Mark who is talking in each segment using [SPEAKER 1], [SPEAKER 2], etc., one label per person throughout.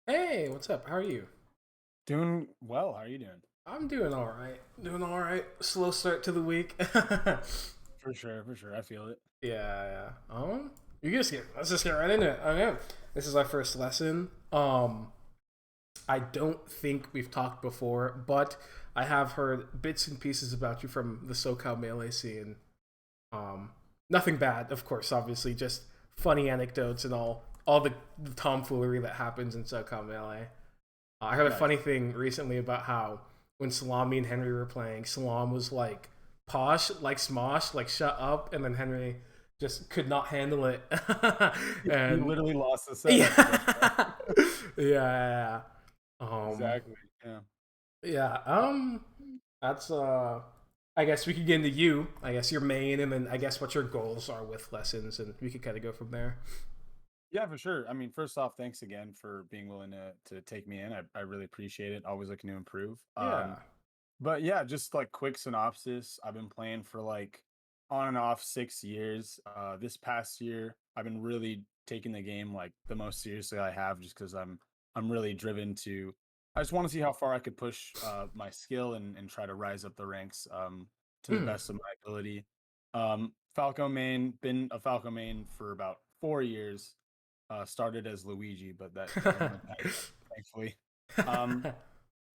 [SPEAKER 1] Hey, what's up? How are you?
[SPEAKER 2] Doing well. How are you doing?
[SPEAKER 1] I'm doing all right. Doing all right. Slow start to the week. Yeah,
[SPEAKER 2] For sure, for sure. I feel it.
[SPEAKER 1] yeah. You just get. Let's just get right into it. Okay. This is our first lesson. I don't think we've talked before, but I have heard bits and pieces about you from the SoCal Melee scene. Um, Nothing bad, of course. Obviously, just funny anecdotes and all the tomfoolery that happens in SoCal Melee. I heard a
[SPEAKER 2] Nice.
[SPEAKER 1] funny thing recently about how when Salami and Henry were playing, Salam was like, Posh, like Smosh, like shut up, and then Henry just could not handle it.
[SPEAKER 2] He
[SPEAKER 1] And
[SPEAKER 2] literally lost the set
[SPEAKER 1] yeah,
[SPEAKER 2] after that.
[SPEAKER 1] yeah, um,
[SPEAKER 2] Exactly. Yeah.
[SPEAKER 1] yeah, that's I guess we could get into you. I guess your main, and then I guess what your goals are with lessons, and we could kind of go from there.
[SPEAKER 2] Yeah, for sure. I mean, first off, thanks again for being willing to take me in. I really appreciate it. Always looking to improve.
[SPEAKER 1] Yeah.
[SPEAKER 2] But yeah, just like quick synopsis. I've been playing for like on and off 6 years. This past year, I've been really taking the game like the most seriously I have, just because I'm really driven to. I just want to see how far I could push my skill and try to rise up the ranks to the
[SPEAKER 1] Mm.
[SPEAKER 2] best of my ability. Falco main, been a Falco main for about 4 years. Started as Luigi, but that hasn't been past that, thankfully. Um,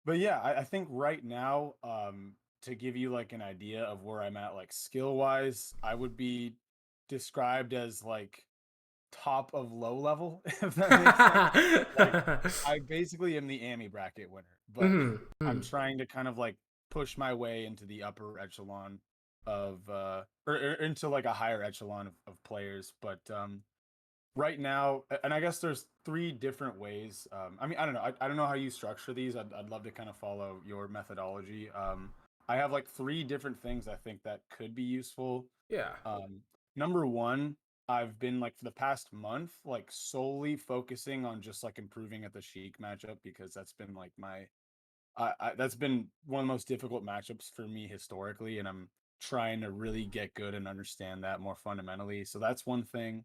[SPEAKER 2] but yeah, I think right now, to give you like an idea of where I'm at, like skill wise, I would be described as like top of low level, if that makes sense. Like, I basically am the Amy bracket winner, but
[SPEAKER 1] Mm,
[SPEAKER 2] I'm
[SPEAKER 1] mm.
[SPEAKER 2] trying to kind of like push my way into the upper echelon of, or into like a higher echelon of players. But right now, and I guess there's three different ways. I mean, I don't know. I don't know how you structure these. I'd love to kind of follow your methodology. I have like three different things I think that could be useful.
[SPEAKER 1] Yeah.
[SPEAKER 2] Um, Number one, I've been like for the past month, like solely focusing on just like improving at the Sheik matchup, because that's been like that's been one of the most difficult matchups for me historically, and I'm trying to really get good and understand that more fundamentally. So that's one thing.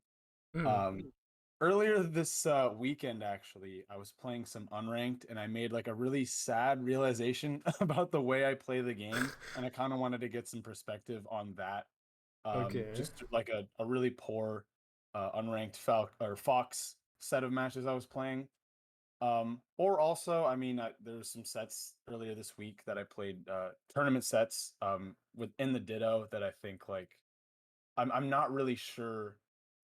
[SPEAKER 1] Mm.
[SPEAKER 2] Um, Earlier this weekend, actually, I was playing some unranked, and I made like a really sad realization about the way I play the game, and I kind of wanted to get some perspective on that.
[SPEAKER 1] Okay.
[SPEAKER 2] Just like a really poor unranked Falc or Fox set of matches I was playing. Or also, I mean, there's some sets earlier this week that I played, tournament sets within the Ditto, that I think like I'm not really sure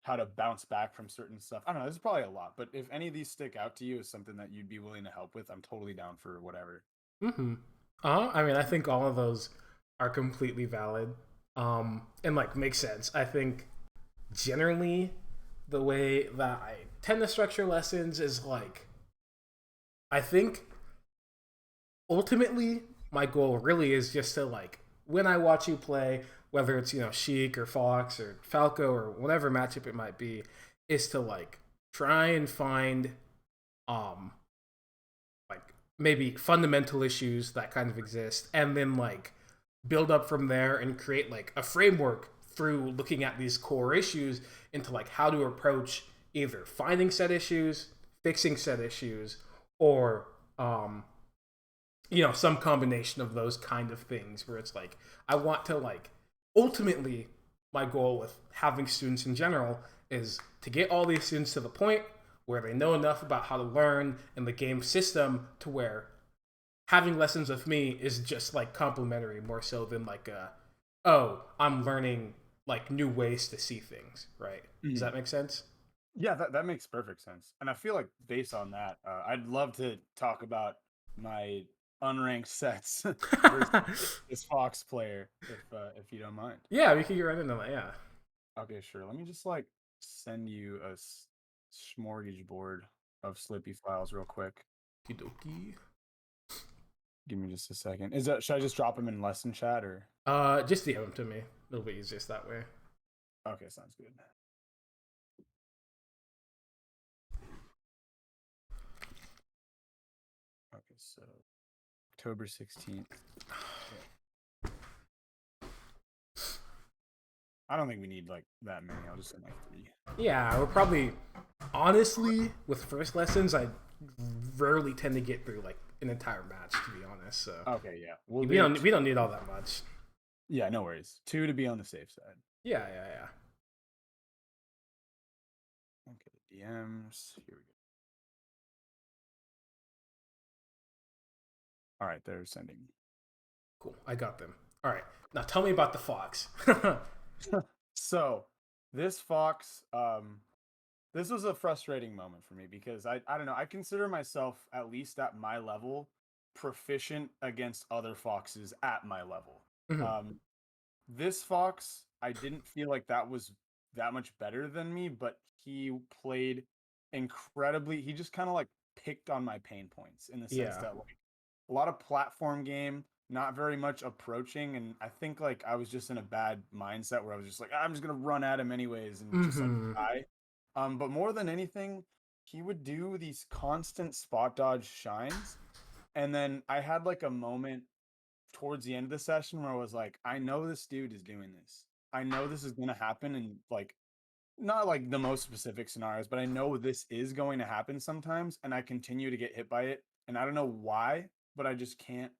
[SPEAKER 2] how to bounce back from certain stuff. I don't know. There's probably a lot, but if any of these stick out to you as something that you'd be willing to help with, I'm totally down for whatever.
[SPEAKER 1] Mm-hmm. I mean, I think all of those are completely valid. And like make sense. I think generally the way that I tend to structure lessons is like I think ultimately my goal really is just to like when I watch you play, whether it's Sheik or Fox or Falco or whatever matchup it might be, is to like try and find um like maybe fundamental issues that kind of exist and then like build up from there and create like a framework through looking at these core issues into like how to approach either finding said issues, fixing said issues, or some combination of those kind of things where it's like I want to like ultimately my goal with having students in general is to get all these students to the point where they know enough about how to learn in the game system to where having lessons with me is just like complimentary more so than like oh, I'm learning like new ways to see things, right? Does
[SPEAKER 2] Mhm.
[SPEAKER 1] that make sense?
[SPEAKER 2] Yeah, that makes perfect sense. And I feel like based on that, I'd love to talk about my unranked sets versus this Fox player, if you don't mind.
[SPEAKER 1] Yeah, we could get right into that. Yeah.
[SPEAKER 2] Okay, sure. Let me just like send you a smorgasbord of Slippy files real quick.
[SPEAKER 1] Kidoki.
[SPEAKER 2] Give me just a second. Is that should I just drop them in lesson chat or?
[SPEAKER 1] Just DM them to me. It'll be easiest that way.
[SPEAKER 2] Okay, sounds good. Okay, so October 16th. Okay. I don't think we need like that many. I'll just send like three.
[SPEAKER 1] Yeah, we're probably honestly with first lessons. I rarely tend to get through like an entire match, to be honest. So
[SPEAKER 2] Okay, yeah. We'll
[SPEAKER 1] we
[SPEAKER 2] do
[SPEAKER 1] don't we don't need all that much.
[SPEAKER 2] Yeah, no worries. 2 to be on the safe side.
[SPEAKER 1] Yeah, yeah, yeah.
[SPEAKER 2] Okay, the DMs. Here we go. All right, they're sending.
[SPEAKER 1] Cool. I got them. All right. Now tell me about the fox.
[SPEAKER 2] So this fox, this was a frustrating moment for me because I don't know, I consider myself, at least at my level, proficient against other foxes at my level.
[SPEAKER 1] Mhm.
[SPEAKER 2] This fox, I didn't feel like that was that much better than me, but he played incredibly. He just kind of like picked on my pain points in the sense
[SPEAKER 1] Yeah.
[SPEAKER 2] that like a lot of platform game, not very much approaching, and I think like I was just in a bad mindset where I was just like, I'm just gonna run at him anyways and just like
[SPEAKER 1] Mm-hmm.
[SPEAKER 2] die. But more than anything, he would do these constant spot dodge shines, and then I had like a moment towards the end of the session where I was like, I know this dude is doing this. I know this is going to happen, and like not like the most specific scenarios, but I know this is going to happen sometimes, and I continue to get hit by it, and I don't know why, but I just can't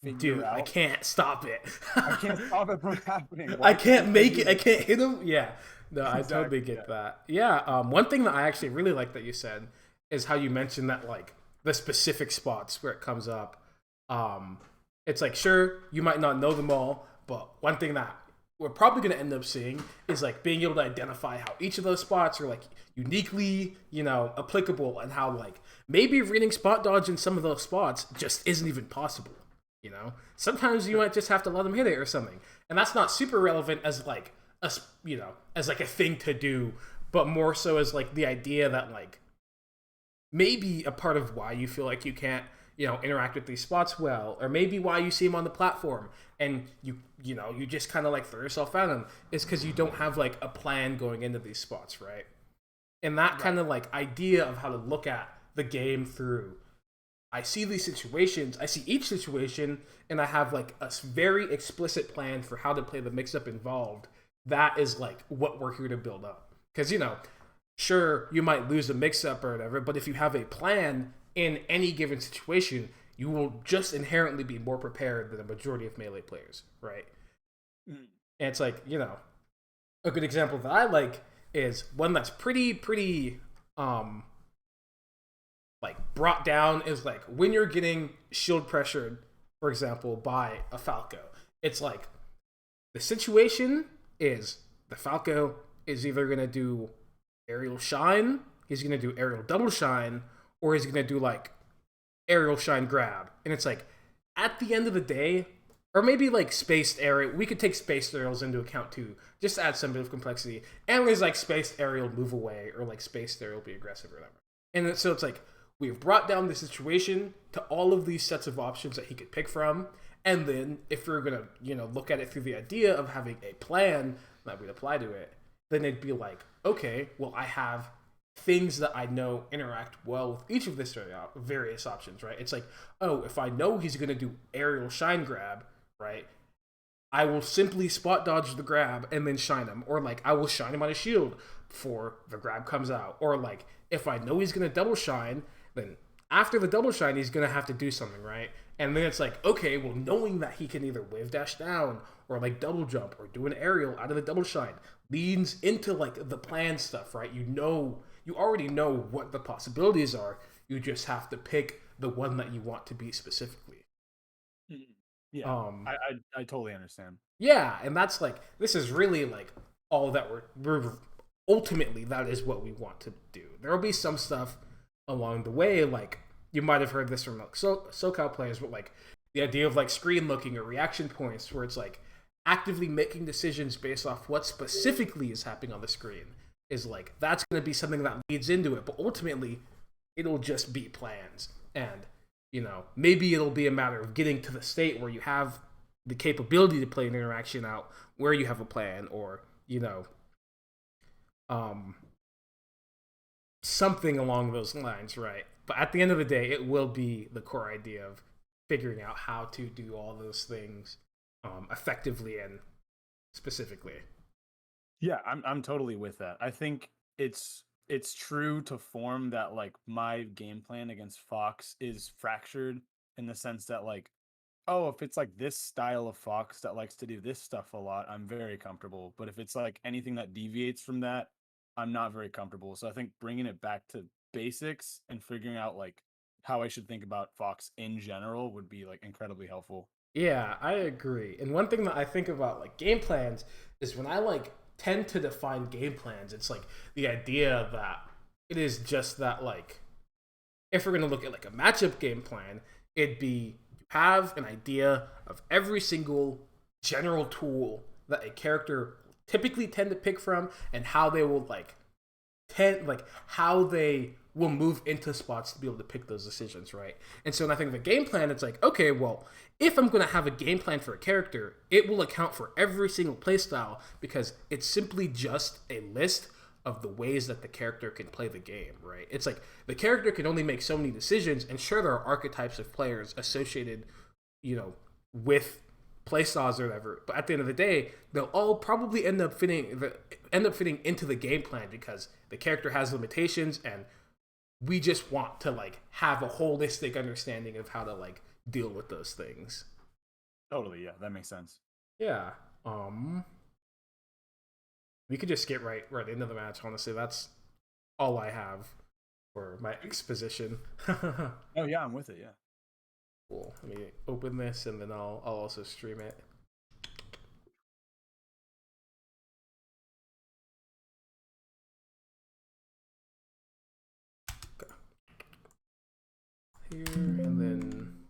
[SPEAKER 2] figure
[SPEAKER 1] Dude, I
[SPEAKER 2] out.
[SPEAKER 1] can't stop it.
[SPEAKER 2] I can't stop it from happening.
[SPEAKER 1] I
[SPEAKER 2] Why
[SPEAKER 1] can't
[SPEAKER 2] can't I
[SPEAKER 1] make
[SPEAKER 2] do
[SPEAKER 1] it. I
[SPEAKER 2] this?
[SPEAKER 1] can't hit him. Yeah. No, I totally
[SPEAKER 2] Exactly.
[SPEAKER 1] get
[SPEAKER 2] Yeah.
[SPEAKER 1] that. Yeah. One thing that I actually really like that you said is how you mentioned that like the specific spots where it comes up. Um, it's like sure you might not know them all, but one thing that we're probably going to end up seeing is like being able to identify how each of those spots are like uniquely, applicable, and how like maybe reading spot dodge in some of those spots just isn't even possible. Sometimes you
[SPEAKER 2] Sure.
[SPEAKER 1] might just have to let them hit it or something, and that's not super relevant as like as like a thing to do, but more so as like the idea that like maybe a part of why you feel like you can't interact with these spots well, or maybe why you see them on the platform and you just kind of like throw yourself at them is because you don't have like a plan going into these spots, right? And that
[SPEAKER 2] Right.
[SPEAKER 1] kind of like idea of how to look at the game through, I see these situations, I see each situation, and I have like a very explicit plan for how to play the mix up involved. That is like what we're here to build up. Because, sure, you might lose a mix up or whatever, but if you have a plan in any given situation, you will just inherently be more prepared than the majority of Melee players, right?
[SPEAKER 2] Mm.
[SPEAKER 1] And it's like, a good example that I like is one that's pretty like brought down is like when you're getting shield pressured, for example, by a Falco. It's like the situation is the Falco is either gonna do aerial shine, he's gonna do aerial double shine, or he's gonna do like aerial shine grab. And it's like at the end of the day, or maybe like spaced aerial. We could take spaced aerials into account too, just to add some bit of complexity. And there's like spaced aerial move away, or like spaced aerial be aggressive or whatever. And so it's like we've brought down the situation to all of these sets of options that he could pick from. And then if we're gonna, look at it through the idea of having a plan that would apply to it, then it'd be like, okay, well, I have things that I know interact well with each of these various options, right? It's like, oh, if I know he's gonna do aerial shine grab, right? I will simply spot dodge the grab and then shine him. Or like I will shine him on a shield before the grab comes out. Or like if I know he's gonna double shine, then after the double shine he's gonna have to do something, right? And then it's like, okay, well, knowing that he can either wave dash down or like double jump or do an aerial out of the double shine leads into like the plan stuff, right? You already know what the possibilities are. You just have to pick the one that you want to be specifically.
[SPEAKER 2] Mm. Yeah.
[SPEAKER 1] Um,
[SPEAKER 2] I totally understand.
[SPEAKER 1] Yeah, and that's like this is really like all that we're ultimately that is what we want to do. There will be some stuff along the way, like you might have heard this from like SoCal players, but like the idea of like screen looking or reaction points, where it's like actively making decisions based off what specifically is happening on the screen, is like that's going to be something that leads into it. But ultimately, it'll just be plans, and maybe it'll be a matter of getting to the state where you have the capability to play an interaction out where you have a plan, or um something along those lines, right? But at the end of the day, it will be the core idea of figuring out how to do all those things effectively and specifically.
[SPEAKER 2] Yeah, I'm totally with that. I think it's true to form that like my game plan against Fox is fractured in the sense that like, oh, if it's like this style of Fox that likes to do this stuff a lot, I'm very comfortable. But if it's like anything that deviates from that, I'm not very comfortable. So I think bringing it back to basics and figuring out like how I should think about Fox in general would be like incredibly helpful.
[SPEAKER 1] Yeah, I agree. And one thing that I think about like game plans is when I like tend to define game plans, it's like the idea that it is just that like if we're gonna look at like a matchup game plan, it'd be you have an idea of every single general tool that a character typically tend to pick from and how they will like how they will move into spots to be able to pick those decisions, right? And so when I think of a game plan, it's like, okay, well, if I'm going to have a game plan for a character, it will account for every single playstyle because it's simply just a list of the ways that the character can play the game, right? It's like the character can only make so many decisions, and sure, there are archetypes of players associated, with playstyles or whatever. But at the end of the day, they'll all probably end up fitting into the game plan because the character has limitations, and we just want to like have a holistic understanding of how to like deal with those things.
[SPEAKER 2] Totally, yeah, that makes sense.
[SPEAKER 1] Yeah. Um. We could just get right into the match. Honestly, that's all I have for my exposition.
[SPEAKER 2] Oh yeah, I'm with it. Yeah.
[SPEAKER 1] Cool. Let me open this and then I'll also stream it. Okay. Here and then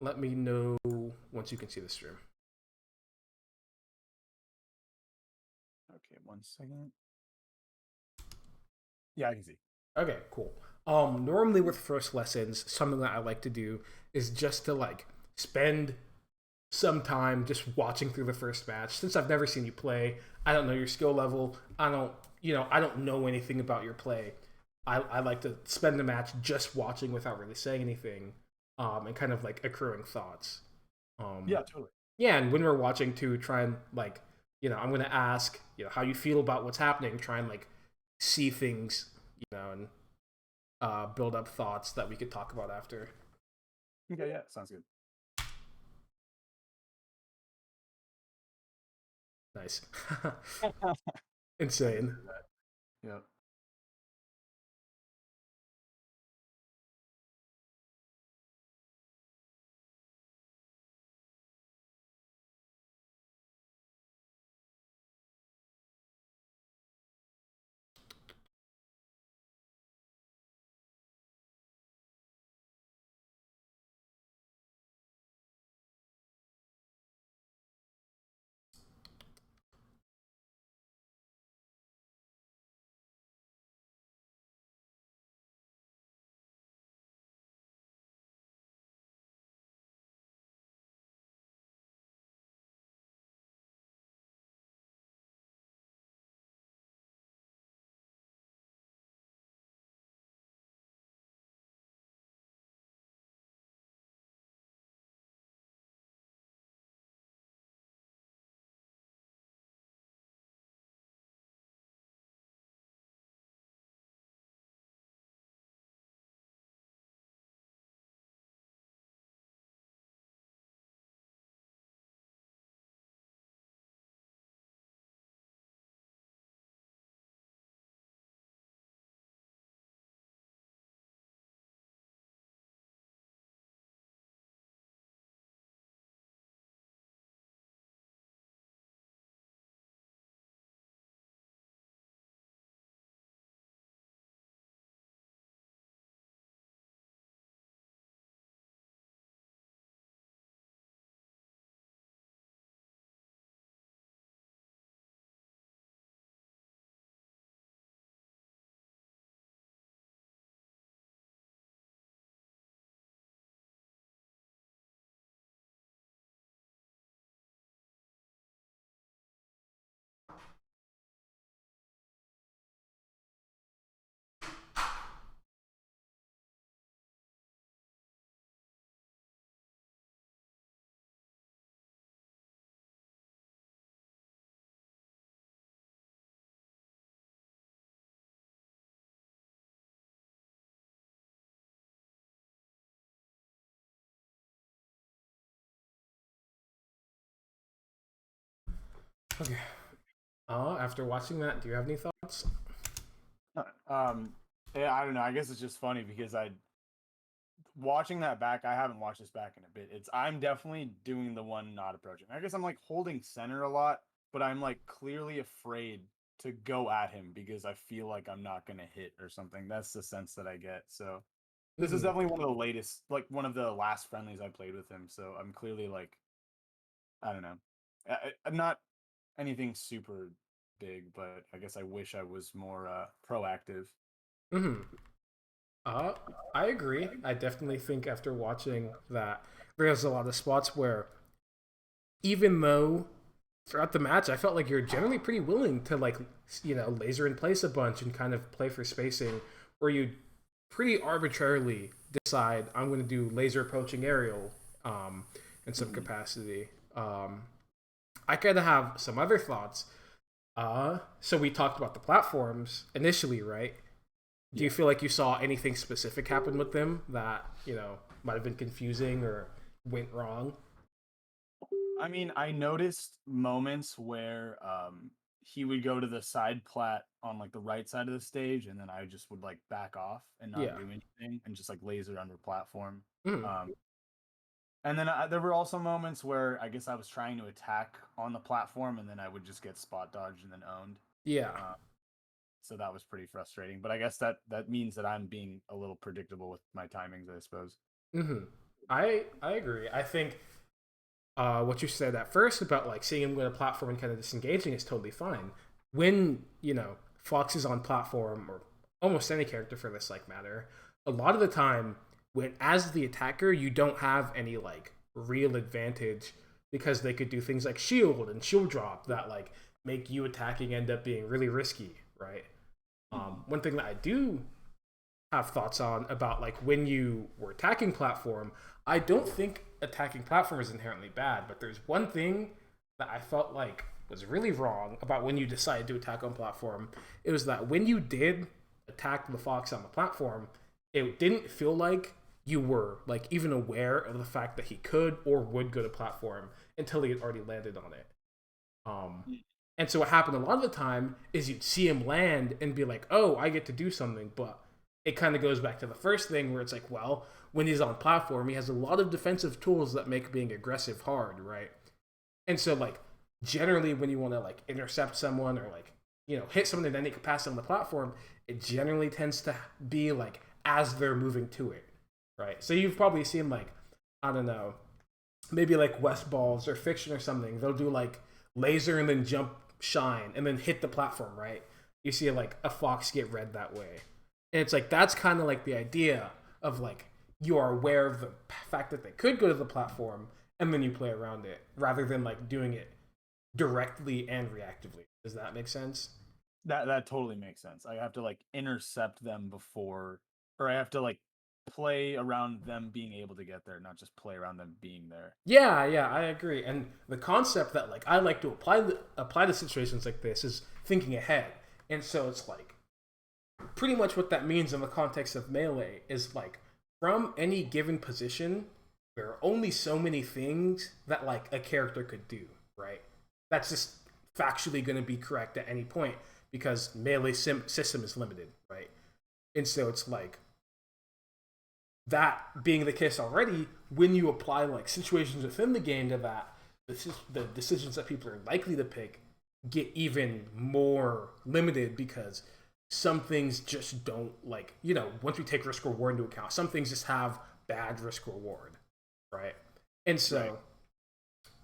[SPEAKER 1] let me know once you can see the stream.
[SPEAKER 2] Okay, 1 second. Yeah, I can see.
[SPEAKER 1] Okay, cool. Normally with first lessons, something that I like to do is just to like spend some time just watching through the first match. Since I've never seen you play, I don't know your skill level. I don't know anything about your play. I like to spend the match just watching without really saying anything, and kind of like accruing thoughts. Um,
[SPEAKER 2] Yeah, totally.
[SPEAKER 1] yeah, and when we're watching to try and like, I'm gonna ask, how you feel about what's happening. Try and like see things, and build up thoughts that we could talk about after.
[SPEAKER 2] Okay, yeah, sounds good.
[SPEAKER 1] Nice.
[SPEAKER 2] I can
[SPEAKER 1] Insane.
[SPEAKER 2] see that. Yeah.
[SPEAKER 1] Okay. After watching that, do you have any thoughts?
[SPEAKER 2] Uh, Um, yeah, I don't know. I guess it's just funny because I watching that back. I haven't watched this back in a bit. I'm definitely doing the one not approaching. I guess I'm like holding center a lot, but I'm like clearly afraid to go at him because I feel like I'm not gonna hit or something. That's the sense that I get. So this is
[SPEAKER 1] Mm-hmm.
[SPEAKER 2] definitely one of the latest, like one of the last friendlies I played with him. So I'm clearly like, I don't know. I'm not anything super big, but I guess I wish I was more proactive.
[SPEAKER 1] Mm-hmm. Uh, I agree. I definitely think after watching that, there's a lot of spots where even though throughout the match, I felt like you're generally pretty willing to like laser in place a bunch and kind of play for spacing, where you pretty arbitrarily decide I'm going to do laser approaching aerial in some
[SPEAKER 2] Mhm.
[SPEAKER 1] capacity. I kind of have some other thoughts. So we talked about the platforms initially, right? Do you
[SPEAKER 2] Yeah.
[SPEAKER 1] feel like you saw anything specific happen with them that might have been confusing or went wrong?
[SPEAKER 2] I mean, I noticed moments where he would go to the side plat on like the right side of the stage, and then I just would like back off and not
[SPEAKER 1] Yeah.
[SPEAKER 2] do anything and just like laser under platform.
[SPEAKER 1] Mm.
[SPEAKER 2] Um, and then there were also moments where I guess I was trying to attack on the platform, and then I would just get spot dodged and then owned.
[SPEAKER 1] Yeah.
[SPEAKER 2] Uh, so that was pretty frustrating. But I guess that means that I'm being a little predictable with my timings, I suppose.
[SPEAKER 1] Hmm. I agree. I think what you said at first about like seeing him go to platform and kind of disengaging is totally fine. When Fox is on platform or almost any character for this like matter, a lot of the time when as the attacker you don't have any like real advantage because they could do things like shield and shield drop that like make you attacking end up being really risky, right?
[SPEAKER 2] Mhm.
[SPEAKER 1] One thing that I do have thoughts on about like when you were attacking platform. I don't think attacking platform is inherently bad, but there's one thing that I felt like was really wrong about when you decided to attack on platform. It was that when you did attack the fox on the platform, it didn't feel like you were like even aware of the fact that he could or would go to platform until he had already landed on it. Um, and so what happened a lot of the time is you'd see him land and be like, "Oh, I get to do something," but it kind of goes back to the first thing where it's like, well, when he's on platform, he has a lot of defensive tools that make being aggressive hard, right? And so like generally when you want to like intercept someone or like hit someone in any capacity on the platform, it generally tends to be like as they're moving to it, right? So you've probably seen like I don't know, maybe like West Balls or Fiction or something. They'll do like laser and then jump shine and then hit the platform, right? You see like a fox get red that way. And it's like that's kind of like the idea of like you are aware of the fact that they could go to the platform and then you play around it rather than like doing it directly and reactively. Does that make sense?
[SPEAKER 2] That totally makes sense. I have to like intercept them before, or I have to like play around them being able to get there, not just play around them being there.
[SPEAKER 1] Yeah, yeah, I agree. And the concept that like I like to apply to situations like this is thinking ahead. And so it's like pretty much what that means in the context of melee is like from any given position there are only so many things that like a character could do, right? That's just factually going to be correct at any point because melee system is limited, right? And so it's like that being the case already, when you apply like situations within the game to that, the decisions that people are likely to pick get even more limited because some things just don't like once we take risk reward into account, some things just have bad risk reward, right? And
[SPEAKER 2] Right.
[SPEAKER 1] so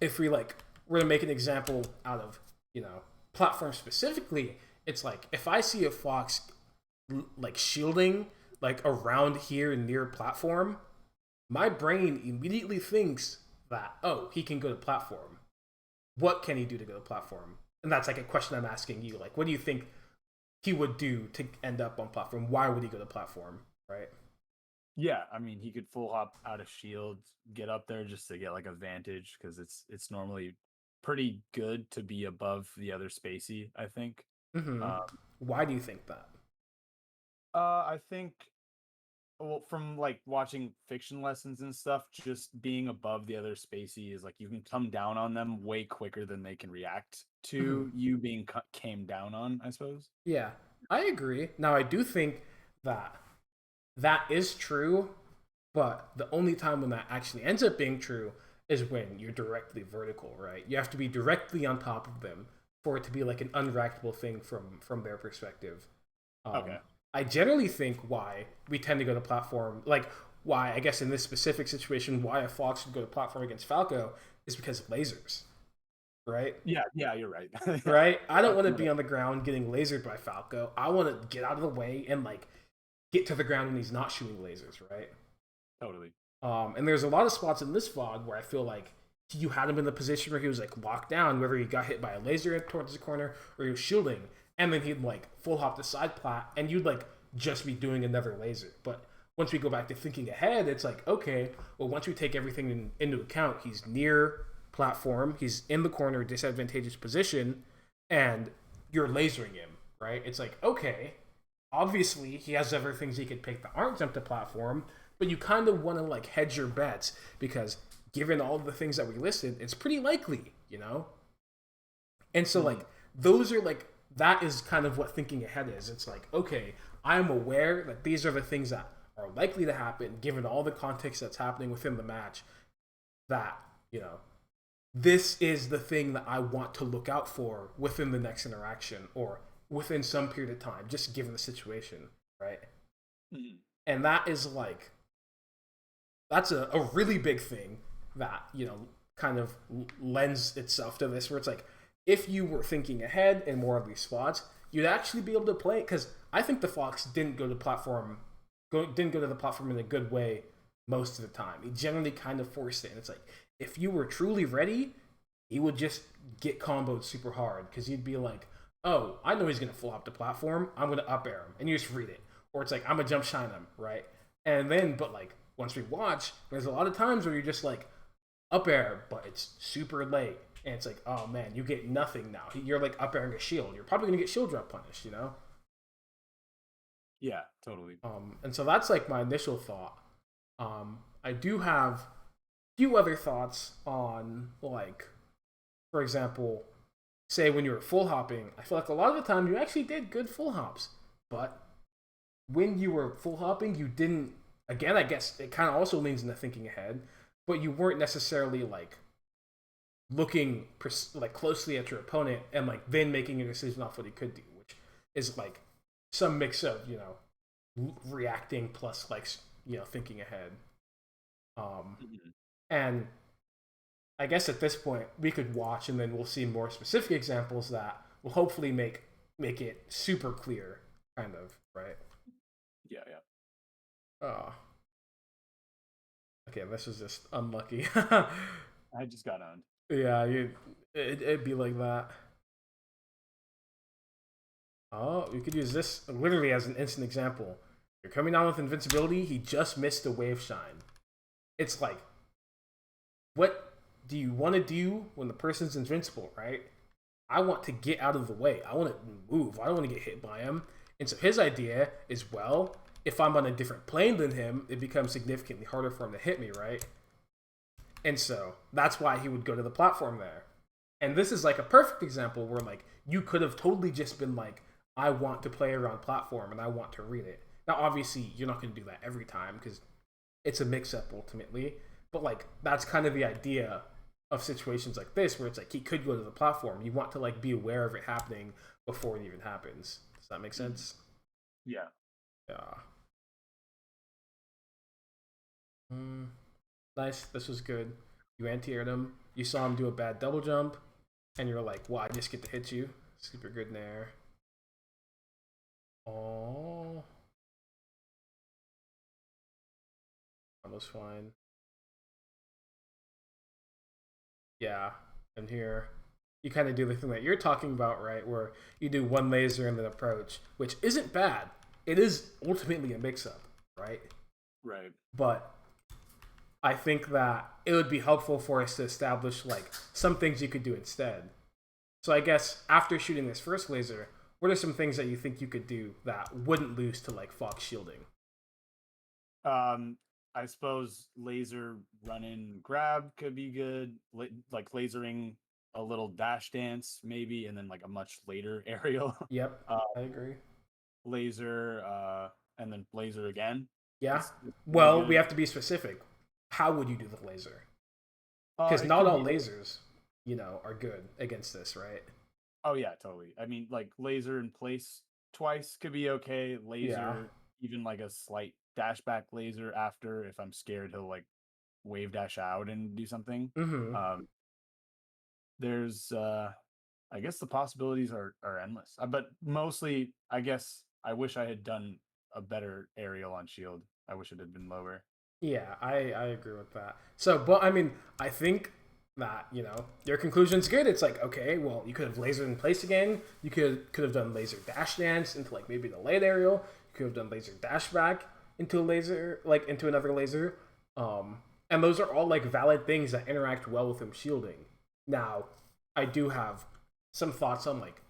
[SPEAKER 1] if we like were to make an example out of platform specifically, it's like if I see a fox like shielding like around here near platform, my brain immediately thinks that he can go to platform. What can he do to go to platform? And that's like a question I'm asking you. Like, what do you think he would do to end up on platform? Why would he go to platform? Right?
[SPEAKER 2] Yeah, I mean, he could full hop out of shield, get up there just to get like a vantage because it's normally pretty good to be above the other spacey, I think.
[SPEAKER 1] Mm-hmm.
[SPEAKER 2] Um,
[SPEAKER 1] Why do you think that?
[SPEAKER 2] I think well, from like watching fiction lessons and stuff, just being above the other species, like you can come down on them way quicker than they can react
[SPEAKER 1] Mhm.
[SPEAKER 2] to you being came down on, I suppose.
[SPEAKER 1] Yeah, I agree. Now, I do think that that is true, but the only time when that actually ends up being true is when you're directly vertical, right? You have to be directly on top of them for it to be like an unreactable thing from their perspective.
[SPEAKER 2] Okay.
[SPEAKER 1] Um, I generally think why we tend to go to platform, like why I guess in this specific situation, why a fox would go to platform against Falco is because of lasers, right?
[SPEAKER 2] Yeah, yeah, you're right. Yeah,
[SPEAKER 1] Right? I don't
[SPEAKER 2] that's
[SPEAKER 1] want to
[SPEAKER 2] another.
[SPEAKER 1] be on the ground getting lasered by Falco. I want to get out of the way and like get to the ground when he's not shooting lasers, right?
[SPEAKER 2] Totally.
[SPEAKER 1] And there's a lot of spots in this VOD where I feel like you had him in the position where he was like locked down, whether he got hit by a laser towards the corner or he was shielding, and then he'd like full hop the side plat, and you'd like just be doing another laser. But once we go back to thinking ahead, it's like, okay, well, once we take everything into account, he's near platform, he's in the corner, disadvantageous position, and you're lasering him, right? It's like, okay, obviously he has other things he could pick that aren't jump to platform, but you kind of want to like hedge your bets because given all the things that we listed, it's pretty likely, you know? And so like
[SPEAKER 2] Mhm.
[SPEAKER 1] those are like that is kind of what thinking ahead is. It's like, okay, I'm aware that these are the things that are likely to happen given all the context that's happening within the match that, you know, this is the thing that I want to look out for within the next interaction or within some period of time, just given the situation, right?
[SPEAKER 2] Mhm.
[SPEAKER 1] And that is like that's a really big thing that kind of lends itself to this where it's like if you were thinking ahead in more of these spots you'd actually be able to play because I think the fox didn't go to the platform in a good way most of the time. He generally kind of forced it, and it's like if you were truly ready he would just get comboed super hard because you'd be like, oh, I know he's gonna full up the platform, I'm gonna up air him, and you just read it. Or it's like I'm gonna jump shine him, right? And then but like once we watch, there's a lot of times where you're just like up air, but it's super late. And it's like, oh man, you get nothing now. You're like up airing a shield. You're probably gonna get shield drop punished, you know?
[SPEAKER 2] Yeah, totally.
[SPEAKER 1] And so that's like my initial thought. I do have a few other thoughts on like, for example, say when you were full hopping, I feel like a lot of the time you actually did good full hops, but when you were full hopping, you didn't. Again, I guess it kind of also leans into thinking ahead, but you weren't necessarily like looking like closely at your opponent and like then making a decision off what he could do, which is like some mix of reacting plus like thinking ahead. Um,
[SPEAKER 2] Mhm.
[SPEAKER 1] and I guess at this point we could watch and then we'll see more specific examples that will hopefully make it super clear, kind of right.
[SPEAKER 2] Yeah, yeah.
[SPEAKER 1] Oh, okay, this was just unlucky.
[SPEAKER 2] I just got on.
[SPEAKER 1] Yeah, it'd be like that. Oh, you could use this literally as an instant example. You're coming down with invincibility. He just missed a wave shine. It's like, what do you want to do when the person's invincible, right? I want to get out of the way. I want to move. I don't want to get hit by him. And so his idea is, well, if I'm on a different plane than him, it becomes significantly harder for him to hit me, right? And so that's why he would go to the platform there. And this is like a perfect example where like you could have totally just been like, I want to play around platform and I want to read it. Now obviously you're not going to do that every time because it's a mix up ultimately. But like that's kind of the idea of situations like this where it's like he could go to the platform. You want to like be aware of it happening before it even happens. Does that make
[SPEAKER 2] Mhm.
[SPEAKER 1] sense?
[SPEAKER 2] Yeah.
[SPEAKER 1] Yeah. Mm, nice. This was good. You anti-aired him. You saw him do a bad double jump, and you're like, "Well, I just get to hit you." Super good in air. Oh, almost fine. Yeah, and here you kind of do the thing that you're talking about, right? Where you do one laser and then approach, which isn't bad. It is ultimately a mix-up, right?
[SPEAKER 2] Right.
[SPEAKER 1] But I think that it would be helpful for us to establish like some things you could do instead. So I guess after shooting this first laser, what are some things that you think you could do that wouldn't lose to like Fox shielding?
[SPEAKER 2] Um, I suppose laser run in grab could be good. Like lasering a little dash dance maybe, and then like a much later aerial.
[SPEAKER 1] Yep,
[SPEAKER 2] uh,
[SPEAKER 1] I agree.
[SPEAKER 2] laser, and then laser again.
[SPEAKER 1] Yeah.
[SPEAKER 2] Is really
[SPEAKER 1] Well, we
[SPEAKER 2] good.
[SPEAKER 1] have to be specific. How would you do the laser? Because
[SPEAKER 2] It
[SPEAKER 1] not
[SPEAKER 2] could
[SPEAKER 1] all
[SPEAKER 2] be.
[SPEAKER 1] lasers, are good against this, right?
[SPEAKER 2] Oh yeah, totally. I mean, like laser in place twice could be okay.
[SPEAKER 1] Yeah.
[SPEAKER 2] Laser, even like a slight dash back laser after if I'm scared he'll like wave dash out and do something.
[SPEAKER 1] Mm-hmm.
[SPEAKER 2] Um, there's I guess the possibilities are endless. But mostly I guess I wish I had done a better aerial on shield. I wish it had been lower.
[SPEAKER 1] Yeah, I agree with that. So, but I mean, I think that your conclusion's good. It's like, okay, well, you could have lasered in place again. You could have done laser dash dance into like maybe the late aerial. You could have done laser dash back into a laser, like into another laser. And those are all like valid things that interact well with him shielding. Now, I do have some thoughts on like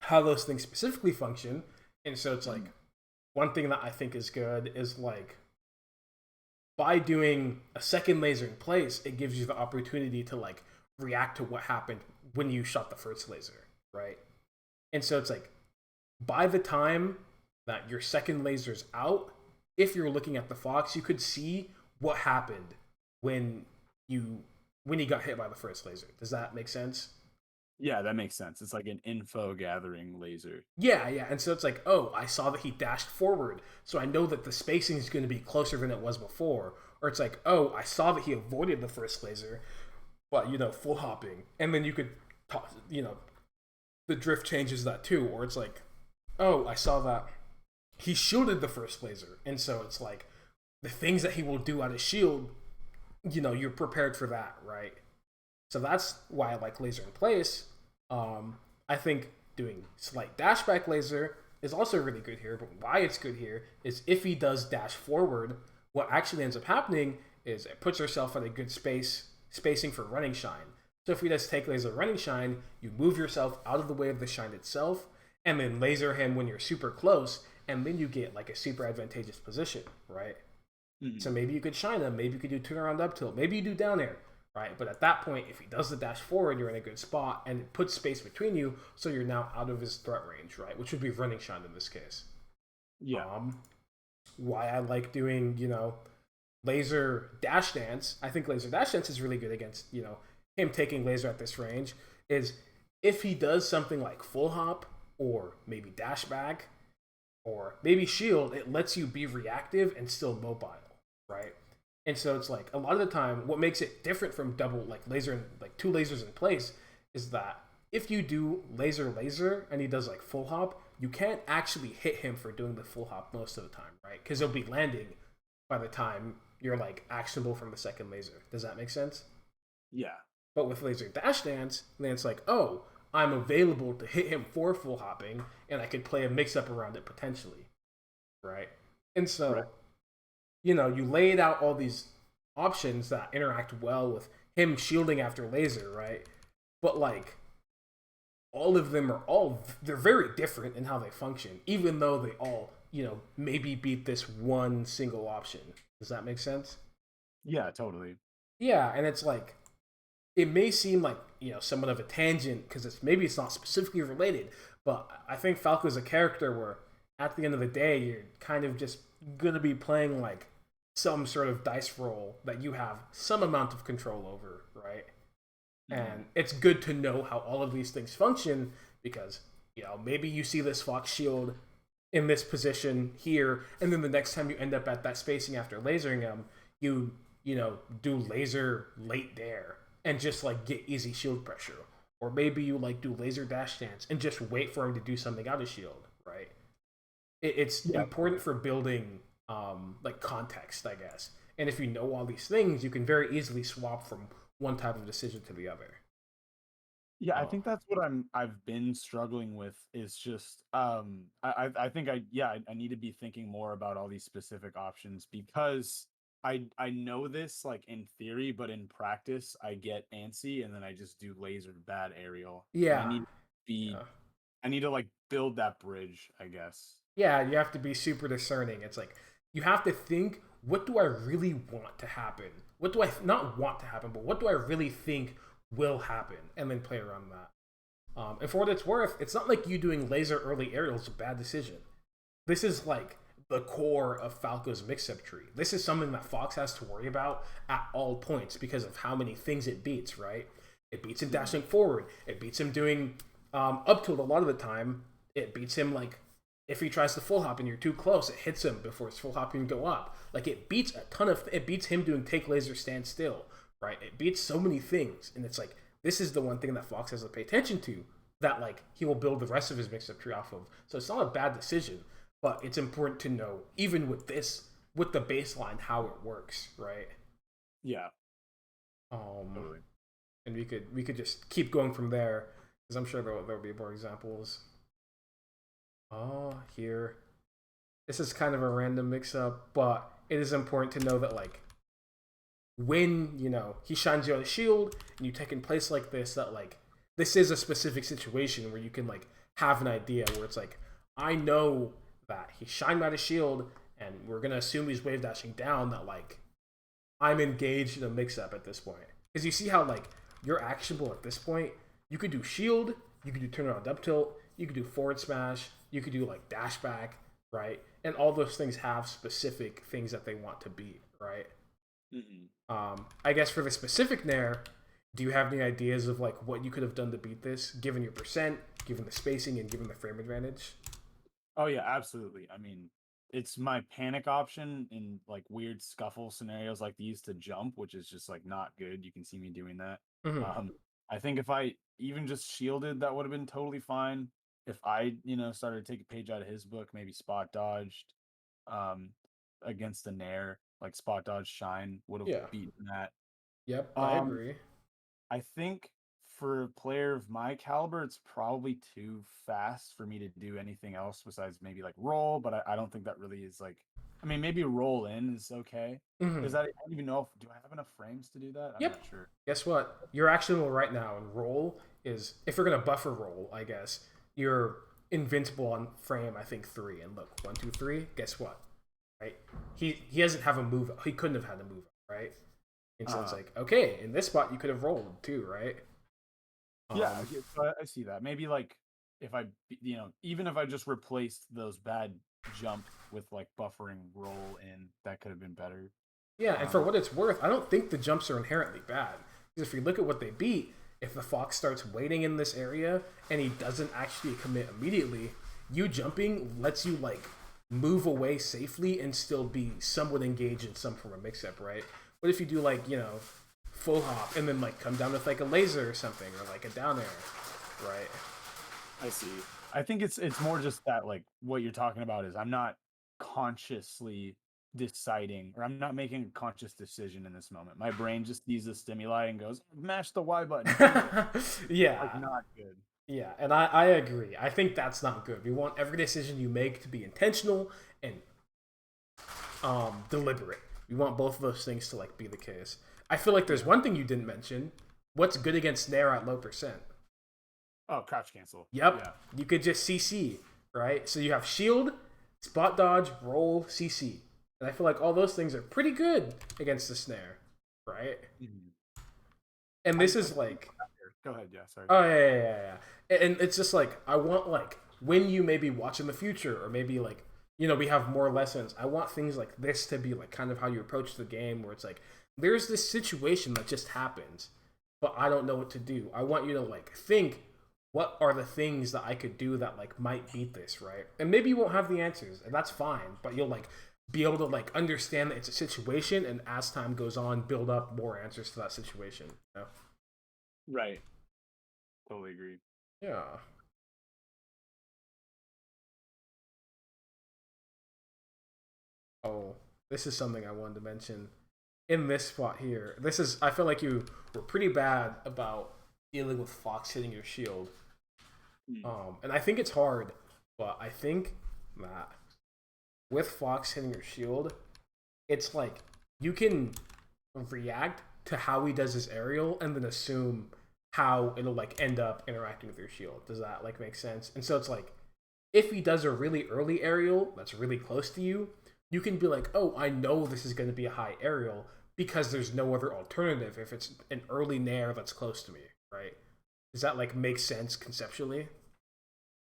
[SPEAKER 1] how those things specifically function, and so it's like
[SPEAKER 2] Mhm.
[SPEAKER 1] one thing that I think is good is like by doing a second laser in place, it gives you the opportunity to like react to what happened when you shot the first laser, right? And so it's like by the time that your second laser's out, if you're looking at the fox, you could see what happened when you when he got hit by the first laser. Does that make sense?
[SPEAKER 2] Yeah, that makes sense. It's like an info gathering laser.
[SPEAKER 1] Yeah, yeah. And so it's like, oh, I saw that he dashed forward, so I know that the spacing is going to be closer than it was before. Or it's like, oh, I saw that he avoided the first laser, but full hopping, and then you could, the drift changes that too. Or it's like, oh, I saw that he shielded the first laser, and so it's like the things that he will do out of shield, you're prepared for that, right? So that's why I like laser in place. I think doing slight dashback laser is also really good here, but why it's good here is if he does dash forward, what actually ends up happening is it puts yourself at a good spacing for running shine. So if he does take laser running shine, you move yourself out of the way of the shine itself, and then laser him when you're super close, and then you get like a super advantageous position, right? So
[SPEAKER 2] Mhm.
[SPEAKER 1] maybe you could shine him, maybe you could do turnaround up tilt, maybe you do down air, right? But at that point, if he does the dash forward, you're in a good spot, and it puts space between you, so you're now out of his threat range, right? Which would be running shine in this case.
[SPEAKER 2] Yeah.
[SPEAKER 1] Um, why I like doing, laser dash dance. I think laser dash dance is really good against, him taking laser at this range. Is if he does something like full hop or maybe dash back or maybe shield, it lets you be reactive and still mobile, right? And so it's like a lot of the time, what makes it different from double like laser like two lasers in place is that if you do laser and he does like full hop, you can't actually hit him for doing the full hop most of the time, right? Because he'll be landing by the time you're like actionable from the second laser. Does that make sense?
[SPEAKER 2] Yeah.
[SPEAKER 1] But with laser dash dance, then it's like, oh, I'm available to hit him for full hopping, and I could play a mix up around it potentially, right? And
[SPEAKER 2] Right.
[SPEAKER 1] so, you laid out all these options that interact well with him shielding after laser, right? But like all of them are all they're very different in how they function, even though they all, maybe beat this one single option. Does that make sense?
[SPEAKER 2] Yeah, totally.
[SPEAKER 1] Yeah, and it's like it may seem like somewhat of a tangent because it's not specifically related, but I think Falco's a character where at the end of the day you're kind of just gonna be playing like some sort of dice roll that you have some amount of control over, right?
[SPEAKER 2] Mhm.
[SPEAKER 1] And it's good to know how all of these things function because maybe you see this fox shield in this position here, and then the next time you end up at that spacing after lasering him, do laser late dare and just like get easy shield pressure, or maybe you like do laser dash dance and just wait for him to do something out of shield, right? It's
[SPEAKER 2] Yeah,
[SPEAKER 1] important
[SPEAKER 2] totally.
[SPEAKER 1] for building like context, I guess. And if you know all these things, you can very easily swap from one type of decision to the other.
[SPEAKER 2] Yeah, I
[SPEAKER 1] Oh,
[SPEAKER 2] think that's what I've been struggling with is just I think I need to be thinking more about all these specific options because I know this like in theory, but in practice I get antsy and then I just do laser bad aerial and
[SPEAKER 1] yeah,
[SPEAKER 2] be
[SPEAKER 1] yeah.
[SPEAKER 2] I need to like build that bridge, I guess.
[SPEAKER 1] Yeah, you have to be super discerning. It's like you have to think, what do I really want to happen? What do I not want to happen, but what do I really think will happen? And then play around that. And for what it's worth, it's not like you doing laser early aerials is a bad decision. This is like the core of Falco's mix-up tree. This is something that Fox has to worry about at all points because of how many things it beats, right? It beats him dashing forward. It beats him doing up tilt a lot of the time. It beats him like if he tries to full hop and you're too close, it hits him before his full hop can go up. Like it beats a ton of it beats him doing take laser stand still, right? It beats so many things, and it's like this is the one thing that Fox has to pay attention to that like he will build the rest of his mix-up tree off of. So it's not a bad decision, but it's important to know even with this with the baseline how it works, right?
[SPEAKER 2] Yeah.
[SPEAKER 1] Totally. And we could just keep going from there because I'm sure there'll be more examples. Oh, here. This is kind of a random mix-up, but it is important to know that like when he shines you on a shield and you take in place like this, that like this is a specific situation where you can like have an idea where it's like I know that he shined out a shield and we're gonna assume he's wave dashing down, that like I'm engaged in a mix-up at this point. Because you see how like you're actionable at this point. You could do shield, you could do turn around up tilt, you could do forward smash, you could do like dash back, right? And all those things have specific things that they want to beat, right? I guess for the specific Nair, do you have any ideas of like what you could have done to beat this, given your percent, given the spacing, and given the frame advantage?
[SPEAKER 2] Oh yeah, absolutely. I mean, it's my panic option in like weird scuffle scenarios like these to jump, which is just like not good. You can see me doing that.
[SPEAKER 1] Mm-hmm.
[SPEAKER 2] I think if I even just shielded, that would have been totally fine. If I, started to take a page out of his book, maybe spot dodged against the Nair, like spot dodge shine would have
[SPEAKER 1] Yeah.
[SPEAKER 2] beaten that.
[SPEAKER 1] Yep, I
[SPEAKER 2] Um,
[SPEAKER 1] agree.
[SPEAKER 2] I think for a player of my caliber, it's probably too fast for me to do anything else besides maybe like roll, but I don't think that really is like, I mean, maybe roll in is okay.
[SPEAKER 1] Mm-hmm.
[SPEAKER 2] Is that, I don't even know if, do I have enough frames to do that? I'm
[SPEAKER 1] Yep.
[SPEAKER 2] not sure.
[SPEAKER 1] Guess what? Your actionable right now and roll is if you're gonna buffer roll, I guess you're invincible on frame. I think 3. And look, 1, 2, 3. Guess what? Right? He doesn't have a move. He couldn't have had a move, right? And so it's like, okay, in this spot you could have rolled too, right?
[SPEAKER 2] Yeah, so I see that. Maybe like if I, even if I just replaced those bad jump with like buffering roll in, that could have been better.
[SPEAKER 1] Yeah, and for what it's worth, I don't think the jumps are inherently bad. Because if you look at what they beat, if the Fox starts waiting in this area and he doesn't actually commit immediately, you jumping lets you like move away safely and still be somewhat engaged in some form of mix-up, right? What if you do like, full hop and then like come down with like a laser or something or like a down air, right?
[SPEAKER 2] I see. I think it's more just that like what you're talking about is I'm not consciously deciding or I'm not making a conscious decision in this moment. My brain just sees the stimuli and goes, mash the Y button.
[SPEAKER 1] Yeah.
[SPEAKER 2] Like not good.
[SPEAKER 1] Yeah, and I agree. I think that's not good. We want every decision you make to be intentional and deliberate. We want both of those things to like be the case. I feel like there's one thing you didn't mention. What's good against Nair at low percent?
[SPEAKER 2] Oh, crouch cancel.
[SPEAKER 1] Yep.
[SPEAKER 2] Yeah.
[SPEAKER 1] You could just CC, right? So you have shield, spot dodge, roll, CC. And I feel like all those things are pretty good against the snare, right?
[SPEAKER 2] Mm-hmm.
[SPEAKER 1] And this is like...
[SPEAKER 2] Go ahead, yeah, sorry.
[SPEAKER 1] Oh, yeah. And it's just like, I want like, when you maybe watch in the future, or maybe like, we have more lessons, I want things like this to be like kind of how you approach the game, where it's like, there's this situation that just happens, but I don't know what to do. I want you to like think, what are the things that I could do that like might beat this, right? And maybe you won't have the answers, and that's fine, but you'll like be able to like understand that it's a situation, and as time goes on, build up more answers to that situation.
[SPEAKER 2] Right. Totally agree.
[SPEAKER 1] Yeah. Oh, this is something I wanted to mention. In this spot here, I feel like you were pretty bad about dealing with Fox hitting your shield. And I think it's hard, but I think that with Fox hitting your shield, it's like you can react to how he does his aerial and then assume how it'll like end up interacting with your shield. Does that like make sense? And so it's like if he does a really early aerial that's really close to you, you can be like, oh, I know this is going to be a high aerial because there's no other alternative if it's an early nair that's close to me, right? Does that like make sense conceptually?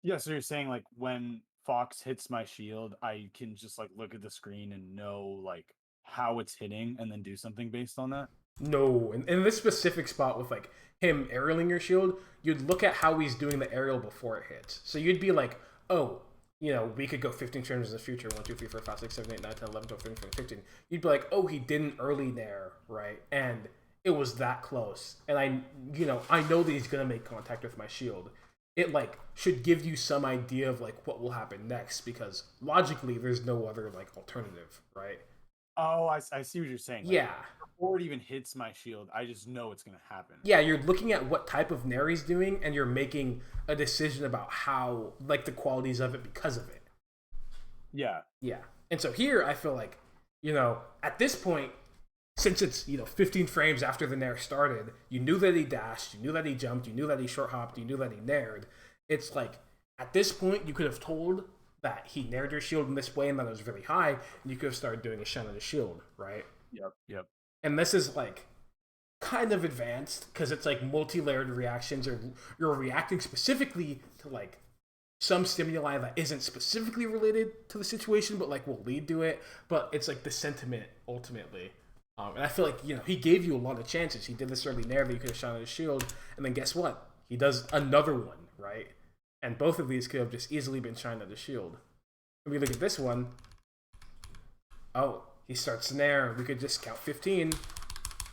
[SPEAKER 2] Yeah, so you're saying like when Fox hits my shield, I can just like look at the screen and know like how it's hitting and then do something based on that?
[SPEAKER 1] No, in this specific spot with like him aerialing your shield, you'd look at how he's doing the aerial before it hits. So you'd be like, oh, we could go 15 turns in the future 1, 2, 3, 4, 5, 6, 7, 8, 9, 10, 11, 12, 13, 14, 15. You'd be like, oh, he didn't early there, right? And it was that close. And I know that he's going to make contact with my shield. It like should give you some idea of like what will happen next because logically there's no other like alternative, right?
[SPEAKER 2] Oh, I see what you're saying. Like
[SPEAKER 1] Yeah,
[SPEAKER 2] before it even hits my shield, I just know it's gonna happen.
[SPEAKER 1] yeah, you're looking at what type of nair he's doing, and you're making a decision about how, like, the qualities of it because of it.
[SPEAKER 2] Yeah.
[SPEAKER 1] Yeah, and so here I feel like, at this point, since it's 15 frames after the nair started, you knew that he dashed, you knew that he jumped, you knew that he short hopped, you knew that he naired. It's like at this point you could have told that he naired your shield in this way and that it was really high, and you could have started doing a shine of the shield, right?
[SPEAKER 2] Yep. Yep.
[SPEAKER 1] And this is like kind of advanced because it's like multi-layered reactions, or you're reacting specifically to like some stimuli that isn't specifically related to the situation but like will lead to it, but it's like the sentiment ultimately. And I feel like he gave you a lot of chances. He did this early nair that you could have shot on his shield, and then guess what, he does another one, right? And both of these could have just easily been shined at the shield. When we look at this one, oh, he starts nair, we could just count 15,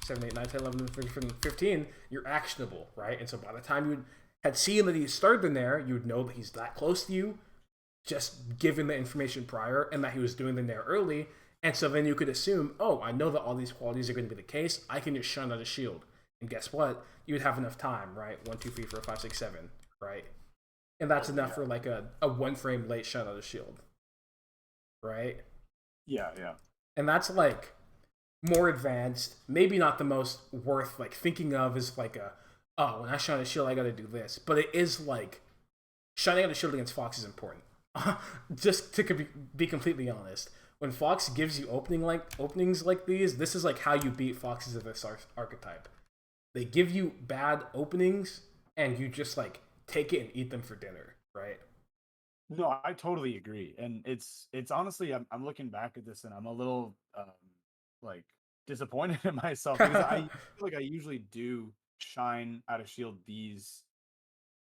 [SPEAKER 1] 7, 8, 9, 10, 11, 13, 15, you're actionable, right? And so by the time you had seen that he started the nair, you would know that he's that close to you, just given the information prior, and that he was doing the nair early. And so then you could assume, oh, I know that all these qualities are going to be the case, I can just shun out a shield. And guess what? You would have enough time, right? 1, 2, 3, 4, 5, 6, 7, right? And that's enough for like a 1 frame late shun out a shield, right?
[SPEAKER 2] Yeah. Yeah.
[SPEAKER 1] And that's like more advanced, maybe not the most worth like thinking of as like when I shine a shield I gotta do this, but it is like shining out a shield against Fox is important. Just to be completely honest, when Fox gives you openings like these, this is like how you beat Foxes of this archetype. They give you bad openings and you just like take it and eat them for dinner, right?
[SPEAKER 2] No, I totally agree, and it's honestly, I'm looking back at this and I'm a little like disappointed in myself because I feel like I usually do shine out of shield these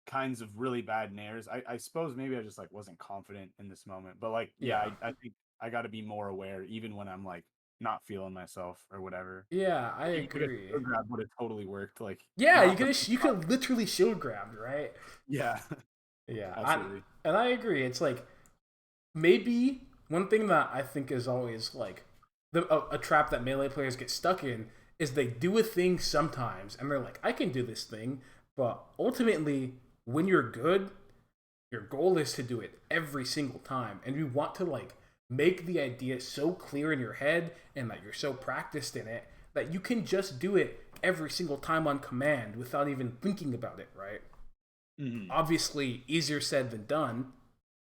[SPEAKER 2] kinds of really bad nairs. I suppose maybe I just like wasn't confident in this moment, but like
[SPEAKER 1] Yeah.
[SPEAKER 2] I think I got to be more aware even when I'm like not feeling myself or whatever.
[SPEAKER 1] Yeah, I
[SPEAKER 2] Even like a
[SPEAKER 1] agree.
[SPEAKER 2] shield grab would have totally worked. Like
[SPEAKER 1] Yeah,
[SPEAKER 2] not the
[SPEAKER 1] you could literally shield grab, right?
[SPEAKER 2] yeah,
[SPEAKER 1] Yeah,
[SPEAKER 2] absolutely.
[SPEAKER 1] and I agree. It's like maybe one thing that I think is always like a trap that melee players get stuck in is they do a thing sometimes and they're like, I can do this thing, but ultimately, when you're good, your goal is to do it every single time, and you want to like make the idea so clear in your head and that you're so practiced in it that you can just do it every single time on command without even thinking about it, right?
[SPEAKER 2] Mhm.
[SPEAKER 1] Obviously, easier said than done.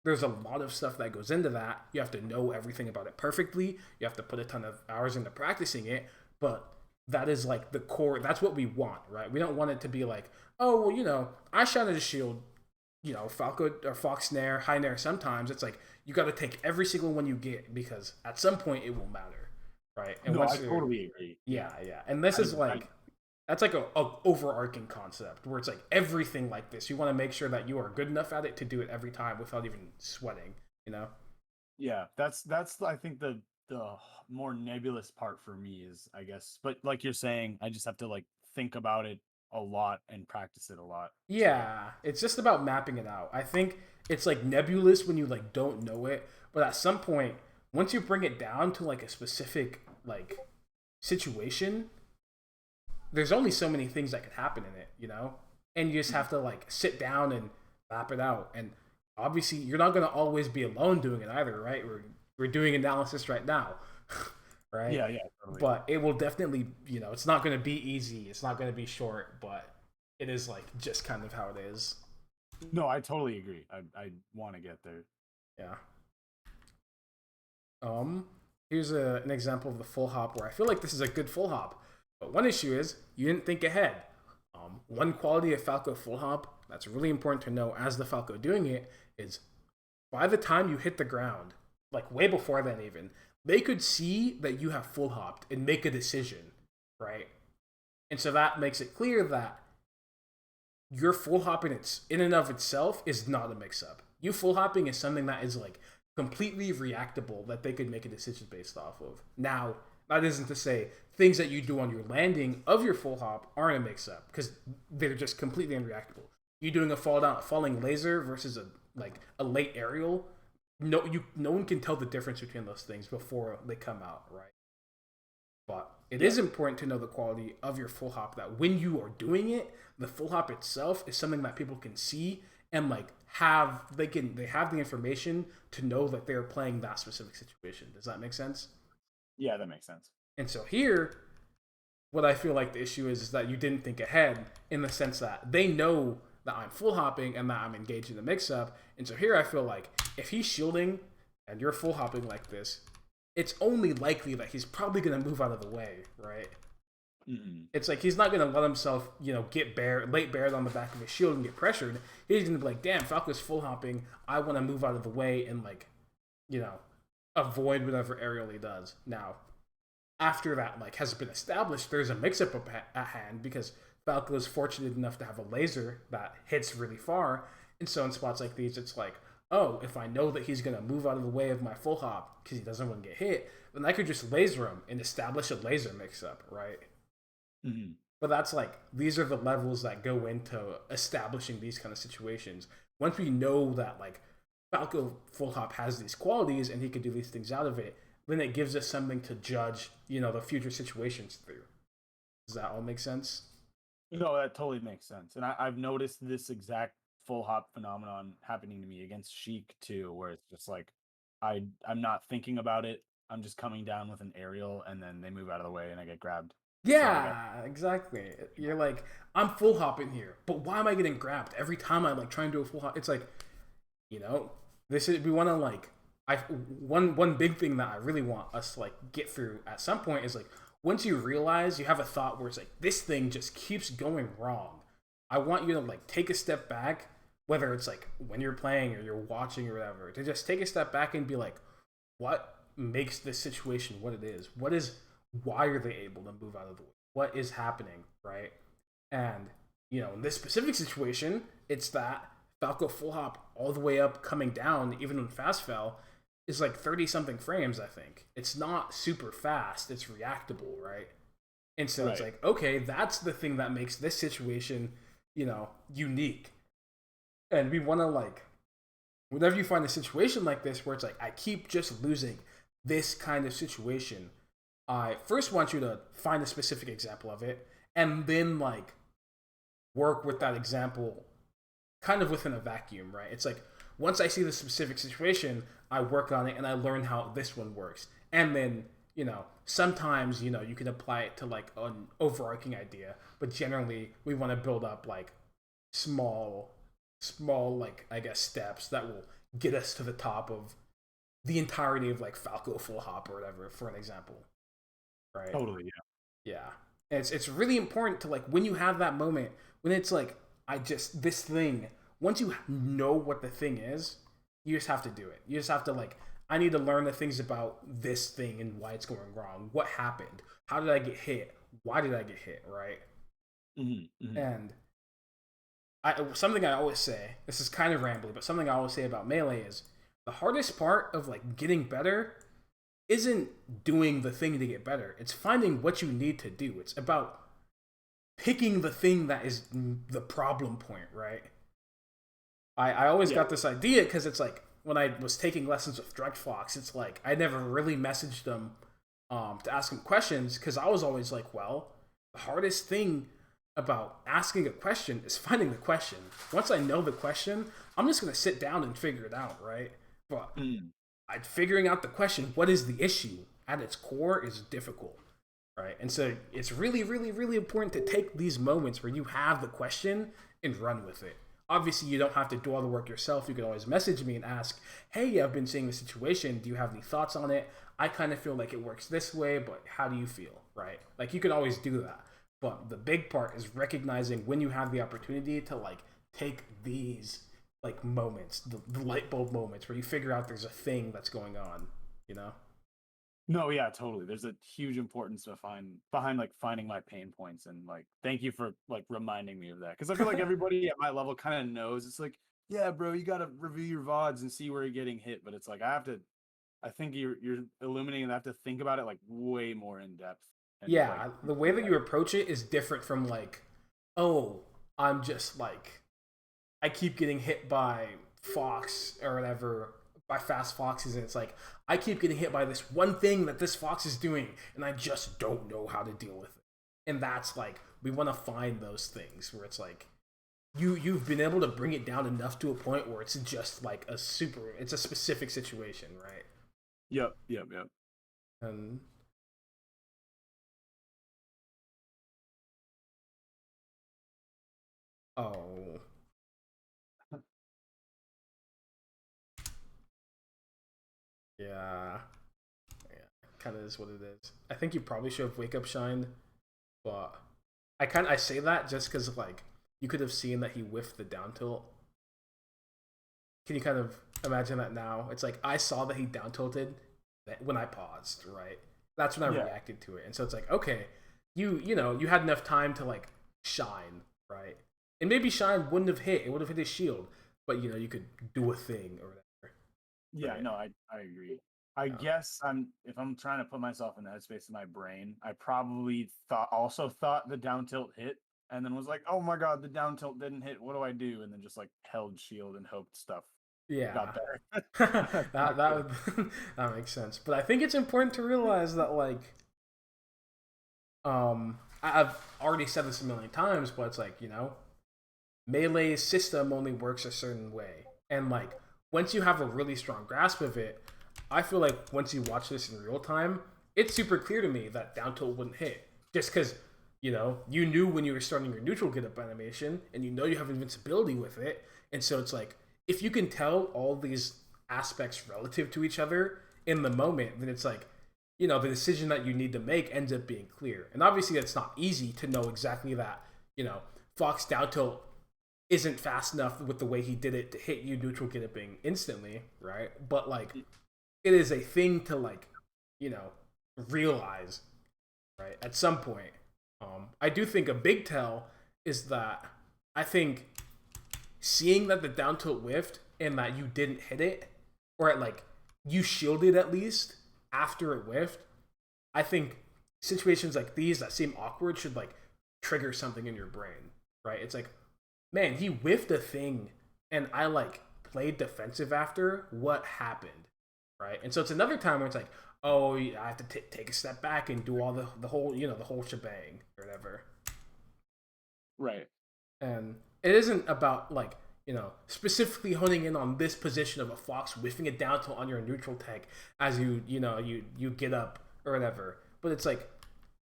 [SPEAKER 1] There's a lot of stuff that goes into that. You have to know everything about it perfectly. You have to put a ton of hours into practicing it, but that is like the core. That's what we want, right? We don't want it to be like, oh, well, I shot at a shield, Falco or Fox Nair, High Nair sometimes. It's like, you got to take every single one you get because at some point it will matter, right? And
[SPEAKER 2] No, I
[SPEAKER 1] once you're,
[SPEAKER 2] totally agree.
[SPEAKER 1] yeah,
[SPEAKER 2] Yeah.
[SPEAKER 1] yeah. And this is
[SPEAKER 2] I
[SPEAKER 1] like, that's like a overarching concept where it's like everything like this. You want to make sure that you are good enough at it to do it every time without even sweating, you know?
[SPEAKER 2] Yeah, that's I think the more nebulous part for me is I guess, but like you're saying, I just have to like think about it a lot and practice it a lot. So
[SPEAKER 1] Yeah, it's just about mapping it out. I think it's like nebulous when you like don't know it, but at some point, once you bring it down to like a specific like situation, there's only so many things that could happen in it. And you just have to like sit down and map it out. And obviously, you're not going to always be alone doing it either, right? We're doing analysis right now, right?
[SPEAKER 2] yeah, yeah, totally.
[SPEAKER 1] But it will definitely, it's not going to be easy. It's not going to be short, but it is like just kind of how it is.
[SPEAKER 2] No, I totally agree. I want to get there.
[SPEAKER 1] Yeah. Um. here's an example of the full hop where I feel like this is a good full hop. But one issue is you didn't think ahead. One quality of Falco full hop that's really important to know as the Falco doing it is by the time you hit the ground, like way before then even, they could see that you have full hopped and make a decision, right? And so that makes it clear that your full hopping in and of itself is not a mix up. You full hopping is something that is like completely reactable that they could make a decision based off of. Now, that isn't to say things that you do on your landing of your full hop aren't a mix up because they're just completely unreactable. You doing a falling laser versus a late aerial, no one can tell the difference between those things before they come out, right? But it is important to know the quality of your full hop, that when you are doing it, the full hop itself is something that people can see and like they have the information to know that they're playing that specific situation. Does that make sense?
[SPEAKER 2] Yeah, that makes sense.
[SPEAKER 1] And so here, what I feel like the issue is that you didn't think ahead in the sense that they know that I'm full hopping and that I'm engaged in the mix up. And so here I feel like if he's shielding and you're full hopping like this, it's only likely that he's probably going to move out of the way, right?
[SPEAKER 2] Mm-hmm.
[SPEAKER 1] It's like he's not going to let himself, get late bared on the back of his shield and get pressured. He's going to be like, damn, Falco's full hopping. I want to move out of the way and avoid whatever aerial he does. Now, after that has been established, there's a mix-up at hand because Falco is fortunate enough to have a laser that hits really far. And so in spots like these, it's like, oh, if I know that he's going to move out of the way of my full hop because he doesn't want to get hit, then I could just laser him and establish a laser mix-up, right?
[SPEAKER 2] Mm-hmm.
[SPEAKER 1] But that's these are the levels that go into establishing these kind of situations. Once we know that Falco full hop has these qualities and he could do these things out of it, then it gives us something to judge, the future situations through. Does that all make sense?
[SPEAKER 2] No, that totally makes sense. And I've noticed this exact full hop phenomenon happening to me against Sheik too, where it's just I'm not thinking about it. I'm just coming down with an aerial and then they move out of the way and I get grabbed.
[SPEAKER 1] Yeah, exactly. You're like, I'm full hopping here, but why am I getting grabbed every time I try and do a full hop? It's we want to one big thing that I really want us to get through at some point is once you realize you have a thought where it's this thing just keeps going wrong, I want you to take a step back, whether it's when you're playing or you're watching or whatever, to just take a step back and be what makes this situation what it is? Why are they able to move out of the way? What is happening, right? And in this specific situation, it's that Falco full hop all the way up, coming down, even when fast fell, is 30 something frames, I think. It's not super fast, it's reactable, right? And so It's okay, that's the thing that makes this situation, unique. And we want to whenever you find a situation like this where it's I keep just losing this kind of situation, I first want you to find a specific example of it and then work with that example kind of within a vacuum, right? It's once I see the specific situation, I work on it and I learn how this one works. And then, sometimes, you can apply it to an overarching idea, but generally we want to build up small, I guess, steps that will get us to the top of the entirety of Falco full hop or whatever, for an example. Right?
[SPEAKER 2] Totally, yeah.
[SPEAKER 1] Yeah. And it's really important to when you have that moment when it's this thing, once you know what the thing is, you just have to do it. You just have to I need to learn the things about this thing and why it's going wrong. What happened? How did I get hit? Why did I get hit? Right?
[SPEAKER 2] Mm-hmm, mm-hmm.
[SPEAKER 1] And something I always say, this is kind of rambly, but something I always say about Melee is the hardest part of getting better isn't doing the thing to get better. It's finding what you need to do. It's about picking the thing that is the problem point, right? I always got this idea because it's when I was taking lessons with Direct Fox, it's I never really messaged them to ask them questions because I was always well, the hardest thing about asking a question is finding the question. Once I know the question, I'm just going to sit down and figure it out, right? But figuring out the question, what is the issue at its core, is difficult, right? And so it's really, really, really important to take these moments where you have the question and run with it. obviously you don't have to do all the work yourself. You can always message me and ask, hey, I've been seeing the situation. Do you have any thoughts on it? I kind of feel like it works this way, but how do you feel, right? Like you can always do that. But the big part is recognizing when you have the opportunity to like take these like moments, the light bulb moments where you figure out there's a thing that's going on, you know?
[SPEAKER 2] No, yeah, totally. There's a huge importance behind like finding my pain points, and like thank you for like reminding me of that, because I feel like everybody at my level kind of knows. It's like, yeah, bro, you got to review your VODs and see where you're getting hit, but it's like I think you're illuminating, and I have to think about it like way more in depth, and like
[SPEAKER 1] Yeah, the way that you approach it is different from like, oh, I'm just like I keep getting hit by Fox or whatever, by fast foxes, and it's like I keep getting hit by this one thing that this fox is doing, and I just don't know how to deal with it. And that's like we want to find those things where it's like you've been able to bring it down enough to a point where it's just like it's a specific situation, right?
[SPEAKER 2] yep.
[SPEAKER 1] And oh yeah, yeah, kind of is what it is. I think you probably should have wake up shined, but I say that just because like you could have seen that he whiffed the down tilt. Can you kind of imagine that now? It's like I saw that he down tilted when I paused, right? That's when I
[SPEAKER 2] Yeah.
[SPEAKER 1] reacted to it, and so it's like okay, you had enough time to like shine, right? And maybe shine wouldn't have hit; it would have hit his shield, but you could do a thing or whatever,
[SPEAKER 2] Yeah,
[SPEAKER 1] right?
[SPEAKER 2] no, I agree. I
[SPEAKER 1] Uh,
[SPEAKER 2] guess if I'm trying to put myself in the headspace of my brain, I probably thought the down tilt hit, and then was like, oh my god, the down tilt didn't hit. What do I do? And then just like held shield and hoped stuff got
[SPEAKER 1] yeah,
[SPEAKER 2] better.
[SPEAKER 1] that
[SPEAKER 2] That's not
[SPEAKER 1] that
[SPEAKER 2] good.
[SPEAKER 1] would that makes sense. But I think it's important to realize that like I've already said this a million times, but it's like Melee's system only works a certain way. And like once you have a really strong grasp of it, I feel like once you watch this in real time, it's super clear to me that down tilt wouldn't hit. Just because, you knew when you were starting your neutral get up animation and you have invincibility with it. And so it's like if you can tell all these aspects relative to each other in the moment, then it's like, the decision that you need to make ends up being clear. And obviously it's not easy to know exactly that, Fox down tilt isn't fast enough with the way he did it to hit you neutral get it being instantly, right? But like it is a thing to like, you know, realize, right? At some point. I do think a big tell is that I think seeing that the down tilt whiffed and that you didn't hit it, or at like you shielded at least after it whiffed, I think situations like these that seem awkward should like trigger something in your brain, right? It's like, man, he whiffed a thing and I like played defensive after. What happened? Right? And so it's another time where it's like, oh, I have to take a step back and do all the whole, the whole shebang or whatever.
[SPEAKER 2] Right.
[SPEAKER 1] And it isn't about like, specifically honing in on this position of a fox whiffing it down to on your neutral tech as you get up or whatever. But it's like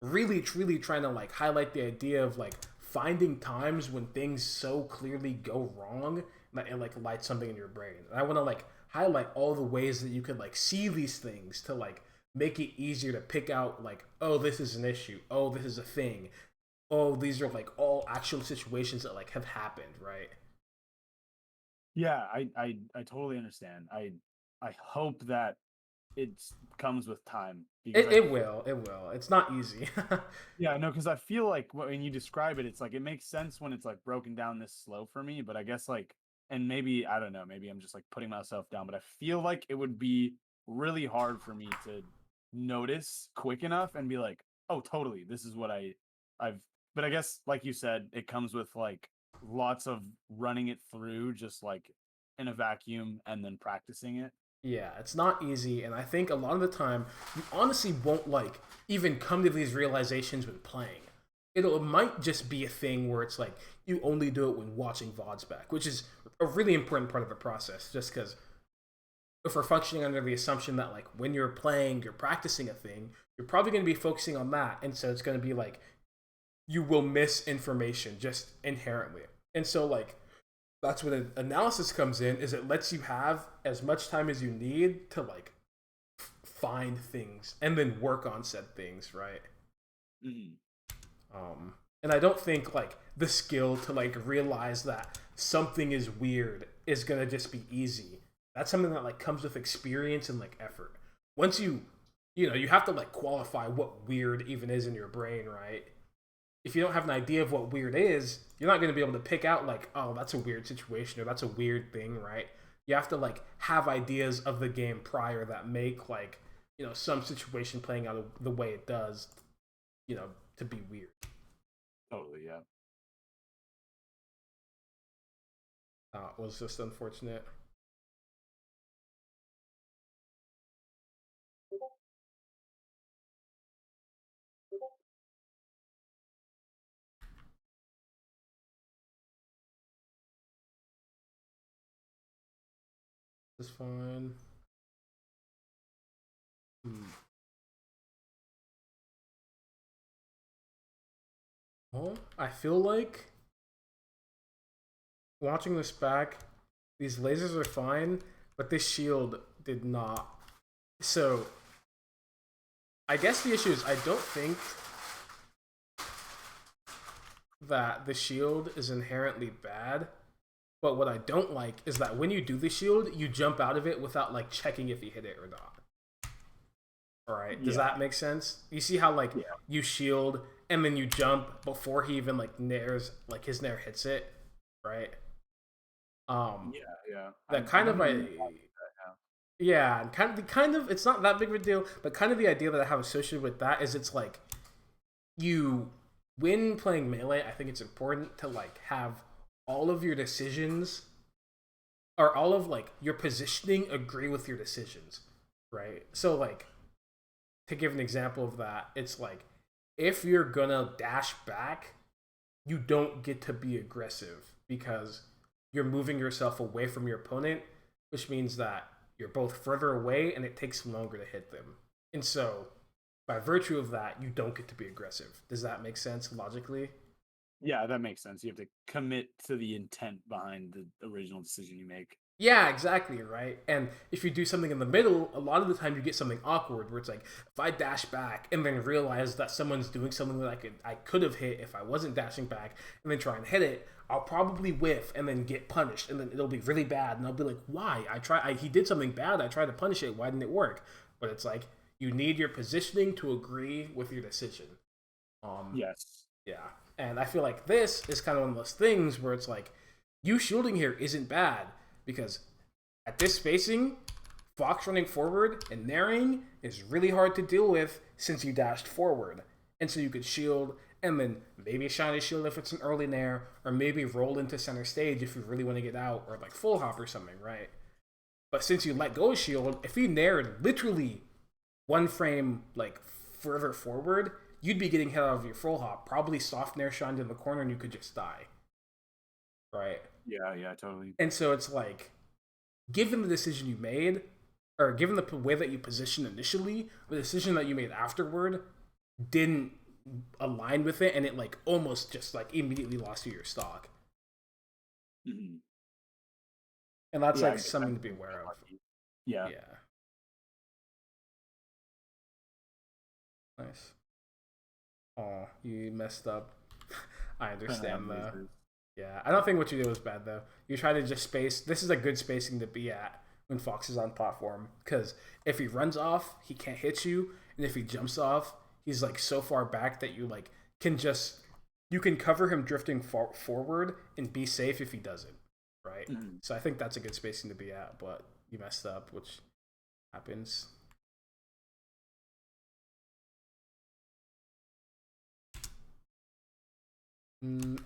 [SPEAKER 1] really truly trying to like highlight the idea of like finding times when things so clearly go wrong that it like lights something in your brain. And I want to like highlight all the ways that you could like see these things to like make it easier to pick out like, oh, this is an issue, oh, this is a thing, oh, these are like all actual situations that like have happened, right?
[SPEAKER 2] Yeah, I totally understand. I hope that it comes with time, because
[SPEAKER 1] it, it will it will it's not easy.
[SPEAKER 2] yeah, no, because I feel like when you describe it, it's like it makes sense when it's like broken down this slow for me. But I guess like, and maybe I don't know, maybe I'm just like putting myself down, but I feel like it would be really hard for me to notice quick enough and be like, oh, totally, this is what I've. But I guess, like you said, it comes with like lots of running it through, just like in a vacuum, and then practicing it.
[SPEAKER 1] Yeah, it's not easy, and I think a lot of the time you honestly won't like even come to these realizations when playing. It might just be a thing where it's like you only do it when watching VODs back, which is a really important part of the process. Just because if we're functioning under the assumption that like when you're playing, you're practicing a thing, you're probably going to be focusing on that, and so it's going to be like you will miss information just inherently. And so like That's where the analysis comes in. Is it lets you have as much time as you need to like find things and then work on said things, right?
[SPEAKER 2] Mhm.
[SPEAKER 1] And I don't think like the skill to like realize that something is weird is gonna just be easy. That's something that like comes with experience and like effort. Once you have to like qualify what weird even is in your brain, right? If you don't have an idea of what weird is, you're not going to be able to pick out like, oh, that's a weird situation or that's a weird thing, right? You have to like have ideas of the game prior that make like, some situation playing out the way it does, to be weird.
[SPEAKER 2] Totally, yeah.
[SPEAKER 1] Was just unfortunate. It's fine. Hmm. Well, I feel like watching this back, these lasers are fine, but this shield did not. So I guess the issue is I don't think that the shield is inherently bad. But what I don't like is that when you do the shield, you jump out of it without like checking if you hit it or not. All right, does
[SPEAKER 2] Yeah,
[SPEAKER 1] that make sense? You see how like
[SPEAKER 2] yeah,
[SPEAKER 1] you shield and then you jump before he even like nairs like his nair hits it, right? Um,
[SPEAKER 2] yeah, yeah. I
[SPEAKER 1] that kind of
[SPEAKER 2] remember
[SPEAKER 1] I
[SPEAKER 2] you talking about
[SPEAKER 1] yeah, and kind of it's not that big of a deal, but kind of the idea that I have associated with that is it's like you when playing melee, I think it's important to like have all of your decisions or all of like your positioning agree with your decisions, right? So like to give an example of that, it's like if you're gonna dash back, you don't get to be aggressive because you're moving yourself away from your opponent, which means that you're both further away and it takes longer to hit them. And so by virtue of that, you don't get to be aggressive. Does that make sense logically?
[SPEAKER 2] yeah, that makes sense. You have to commit to the intent behind the original decision you make.
[SPEAKER 1] Yeah, exactly, right? And if you do something in the middle, a lot of the time you get something awkward where it's like, if I dash back and then realize that someone's doing something that I could have hit if I wasn't dashing back and then try and hit it, I'll probably whiff and then get punished and then it'll be really bad and I'll be like, why? He did something bad, I tried to punish it, why didn't it work? But it's like you need your positioning to agree with your decision. Um
[SPEAKER 2] Yes.
[SPEAKER 1] yeah. And I feel like this is kind of one of those things where it's like, you shielding here isn't bad because at this spacing, Fox running forward and naring is really hard to deal with since you dashed forward. And so you could shield and then maybe shiny shield if it's an early nair, or maybe roll into center stage if you really want to get out, or like full hop or something, right? But since you let go of shield, if you nared literally one frame like further forward, you'd be getting hit out of your full hop, probably soft nair shined in the corner, and you could just die, right?
[SPEAKER 2] Yeah, yeah, totally.
[SPEAKER 1] And so it's like, given the decision you made, or given the way that you positioned initially, the decision that you made afterward didn't align with it, and it like almost just like immediately lost you your stock,
[SPEAKER 2] Mhm.
[SPEAKER 1] and that's
[SPEAKER 2] Yeah,
[SPEAKER 1] like
[SPEAKER 2] I get that.
[SPEAKER 1] something to be aware of.
[SPEAKER 2] Yeah,
[SPEAKER 1] Yeah, nice. Oh, you messed up. I
[SPEAKER 2] kind of have
[SPEAKER 1] understand though.
[SPEAKER 2] lasers.
[SPEAKER 1] Yeah, I don't think what you did was bad though. You try to just space. This is a good spacing to be at when Fox is on platform because if he runs off, he can't hit you, and if he jumps off, he's like so far back that you like can just you can cover him drifting forward and be safe if he doesn't, right?
[SPEAKER 2] Mhm.
[SPEAKER 1] So I think that's a good spacing to be at, but you messed up, which happens.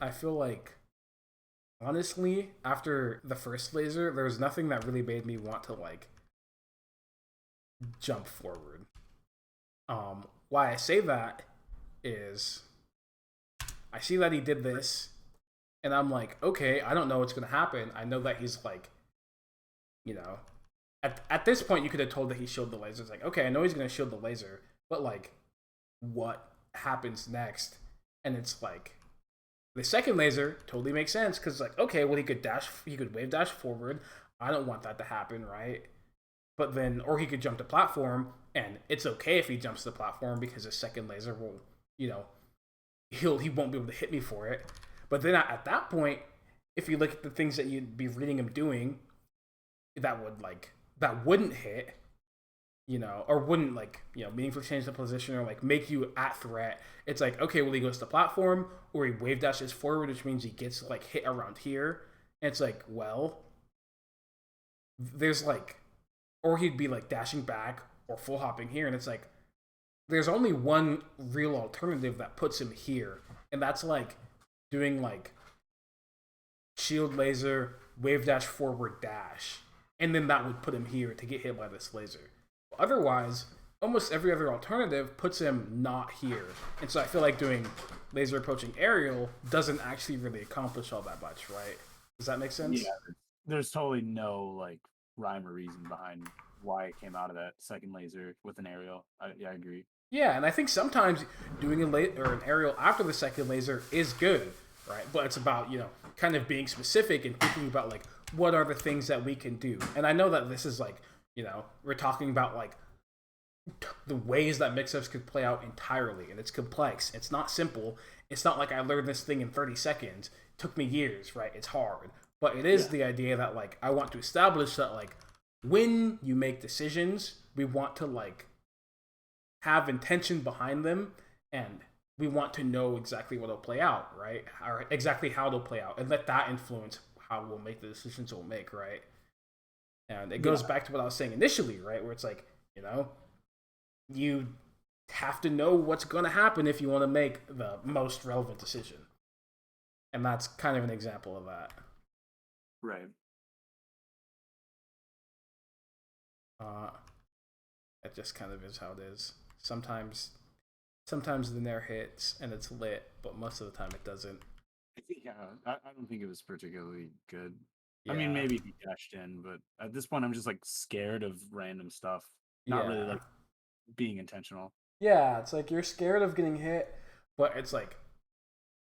[SPEAKER 1] I feel like honestly, after the first laser, there was nothing that really made me want to like jump forward. Why I say that is I see that he did this, and I'm like, okay, I don't know what's gonna happen. I know that he's like, you know, at this point, you could have told that he shielded the laser. It's like, okay, I know he's gonna shield the laser, but like, what happens next? And it's like, The second laser totally makes sense because like, okay, well he could wave dash forward. I don't want that to happen, right? But then, or he could jump to platform, and it's okay if he jumps the platform because his second laser will, you know, he won't be able to hit me for it. But then at that point, if you look at the things that you'd be reading him doing, that wouldn't hit, or wouldn't meaningfully change the position or like make you at threat. It's like, okay, well he goes to platform or he wave dashes forward, which means he gets like hit around here. And it's like, well, there's like, or he'd be like dashing back or full hopping here, and it's like there's only one real alternative that puts him here, and that's like doing like shield laser, wave dash forward dash, and then that would put him here to get hit by this laser. Otherwise, almost every other alternative puts him not here, and so I feel like doing laser approaching aerial doesn't actually really accomplish all that much, right? Does that make sense?
[SPEAKER 2] Yeah, there's totally no like rhyme or reason behind why it came out of that second laser with an aerial. I agree.
[SPEAKER 1] Yeah, and I think sometimes doing an aerial after the second laser is good, right? But it's about kind of being specific and thinking about like what are the things that we can do. And I know that this is like we're talking about like the ways that mix-ups could play out entirely, and it's complex. It's not simple. It's not like I learned this thing in 30 seconds. It took me years, right? It's hard, but it is the idea that like I want to establish that like when you make decisions, we want to like have intention behind them, and we want to know exactly what will play out, right? Or exactly how they'll play out, and let that influence how we'll make the decisions we'll make, right? And it goes back to what I was saying initially, right? Where it's like, you have to know what's going to happen if you want to make the most relevant decision. And that's kind of an example of that.
[SPEAKER 2] Right.
[SPEAKER 1] It just kind of is how it is. Sometimes the nair hits and it's lit, but most of the time it doesn't.
[SPEAKER 2] Yeah, I don't think it was particularly good.
[SPEAKER 1] Yeah.
[SPEAKER 2] I mean, maybe he cashed in, but at this point, I'm just like scared of random stuff. Not really like being intentional.
[SPEAKER 1] Yeah, it's like you're scared of getting hit, but it's like,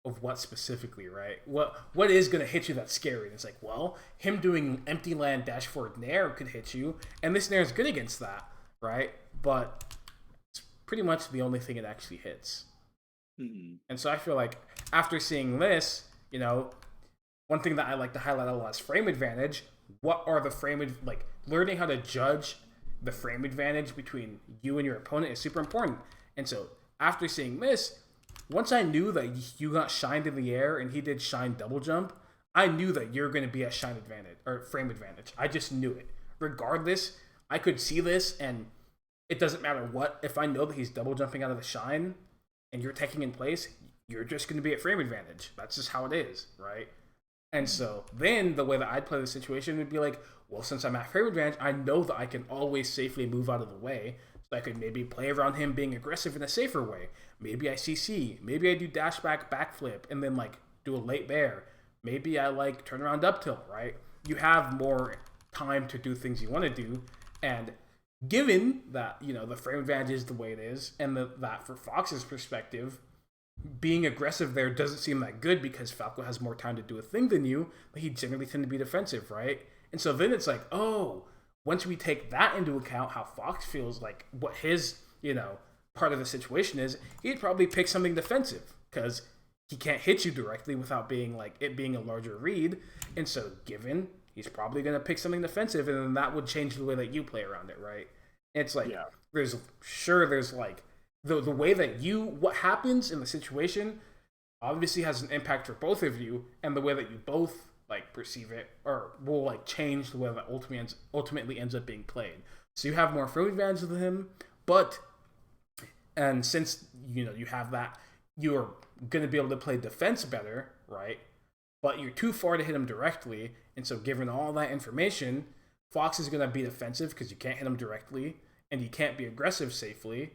[SPEAKER 1] of what specifically, right? What is going to hit you that's scary? And it's like, well, him doing empty land dash forward nair could hit you, and this nair is good against that, right? But it's pretty much the only thing it actually hits.
[SPEAKER 2] Mm-hmm.
[SPEAKER 1] And so I feel like after seeing this, one thing that I like to highlight a lot is frame advantage. What are the like learning how to judge the frame advantage between you and your opponent is super important. And so after seeing this, once I knew that you got shined in the air and he did shine double jump, I knew that you're going to be at shine advantage or frame advantage. I just knew it. Regardless, I could see this, and it doesn't matter what. If I know that he's double jumping out of the shine and you're taking in place, you're just going to be at frame advantage. That's just how it is, right? And so then the way that I'd play the situation would be like, well, since I'm at frame advantage, I know that I can always safely move out of the way. So I could maybe play around him being aggressive in a safer way. Maybe I CC. Maybe I do dash back, backflip, and then like do a late bear. Maybe I like turn around up tilt, right? You have more time to do things you want to do. And given that, the frame advantage is the way it is, and that for Fox's perspective, being aggressive there doesn't seem that good because Falco has more time to do a thing than you, but he generally tend to be defensive, right? And so then it's like, oh, once we take that into account, how Fox feels like what his, part of the situation is, he'd probably pick something defensive because he can't hit you directly without being like it being a larger read. And so given, he's probably going to pick something defensive, and then that would change the way that you play around it, right? And it's like, there's like, the way that what happens in the situation obviously has an impact for both of you, and the way that you both like perceive it or will like change the way that ultimately ends up being played. So you have more frame advantage than him, and since you have that, you're going to be able to play defense better, right? But you're too far to hit him directly, and so given all that information, Fox is going to be defensive because you can't hit him directly, and you can't be aggressive safely.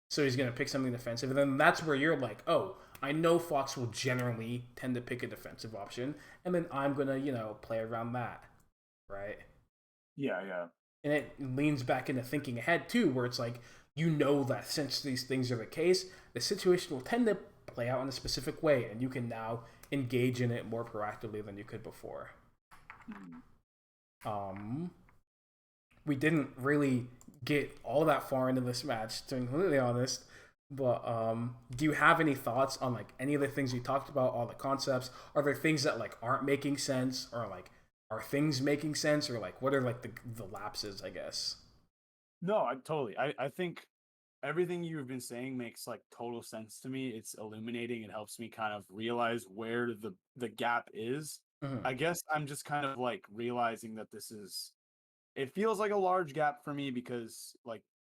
[SPEAKER 1] So he's going to pick something defensive. And then that's where you're like, oh, I know Fox will generally tend to pick a defensive option. And then I'm going to, play around that. Right?
[SPEAKER 2] Yeah.
[SPEAKER 1] And it leans back into thinking ahead, too, where it's like, that since these things are the case, the situation will tend to play out in a specific way, and you can now engage in it more proactively than you could before.
[SPEAKER 2] Mhm.
[SPEAKER 1] Um, we didn't really get all that far into this match, to be completely honest. But do you have any thoughts on like any of the things we talked about, all the concepts? Are there things that like aren't making sense, or like are things making sense, or like what are like the lapses? I guess.
[SPEAKER 2] No, I totally. I think everything you've been saying makes like total sense to me. It's illuminating. It helps me kind of realize where the gap is.
[SPEAKER 1] Mm-hmm.
[SPEAKER 2] I guess I'm just kind of like realizing that this is it feels like a large gap for me because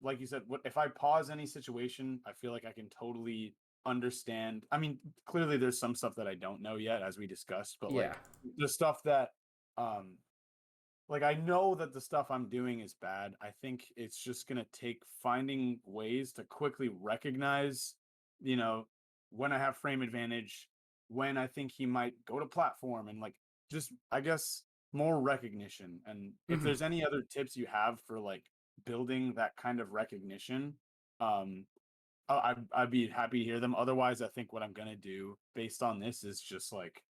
[SPEAKER 2] like you said, what if I pause any situation, I feel like I can totally understand. I mean, clearly there's some stuff that I don't know yet as we discussed, but
[SPEAKER 1] Yeah.
[SPEAKER 2] like the stuff that um like I know that the stuff I'm doing is bad. I think it's just going to take finding ways to quickly recognize, you know, when I have frame advantage, when I think he might go to platform and like just I guess more recognition. And if
[SPEAKER 1] Mm-hmm.
[SPEAKER 2] there's any other tips you have for like building that kind of recognition, um I'd be happy to hear them. Otherwise, I think what I'm gonna do based on this is just like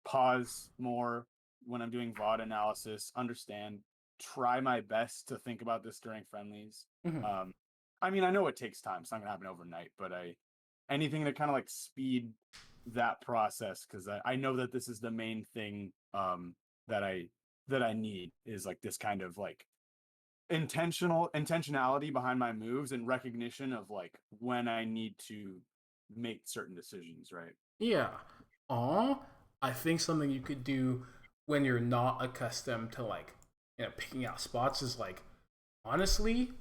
[SPEAKER 2] pause more when I'm doing VOD analysis, understand, try my best to think about this during friendlies.
[SPEAKER 1] Mm-hmm.
[SPEAKER 2] Um, I mean, I know it takes time; it's not gonna happen overnight. But anything to kind of like speed that process because I know that this is the main thing that I need is like this kind of like intentionality behind my moves and recognition of like when I need to make certain decisions, right?
[SPEAKER 1] Yeah. Aw, I think something you could do when you're not accustomed to like picking out spots is like honestly,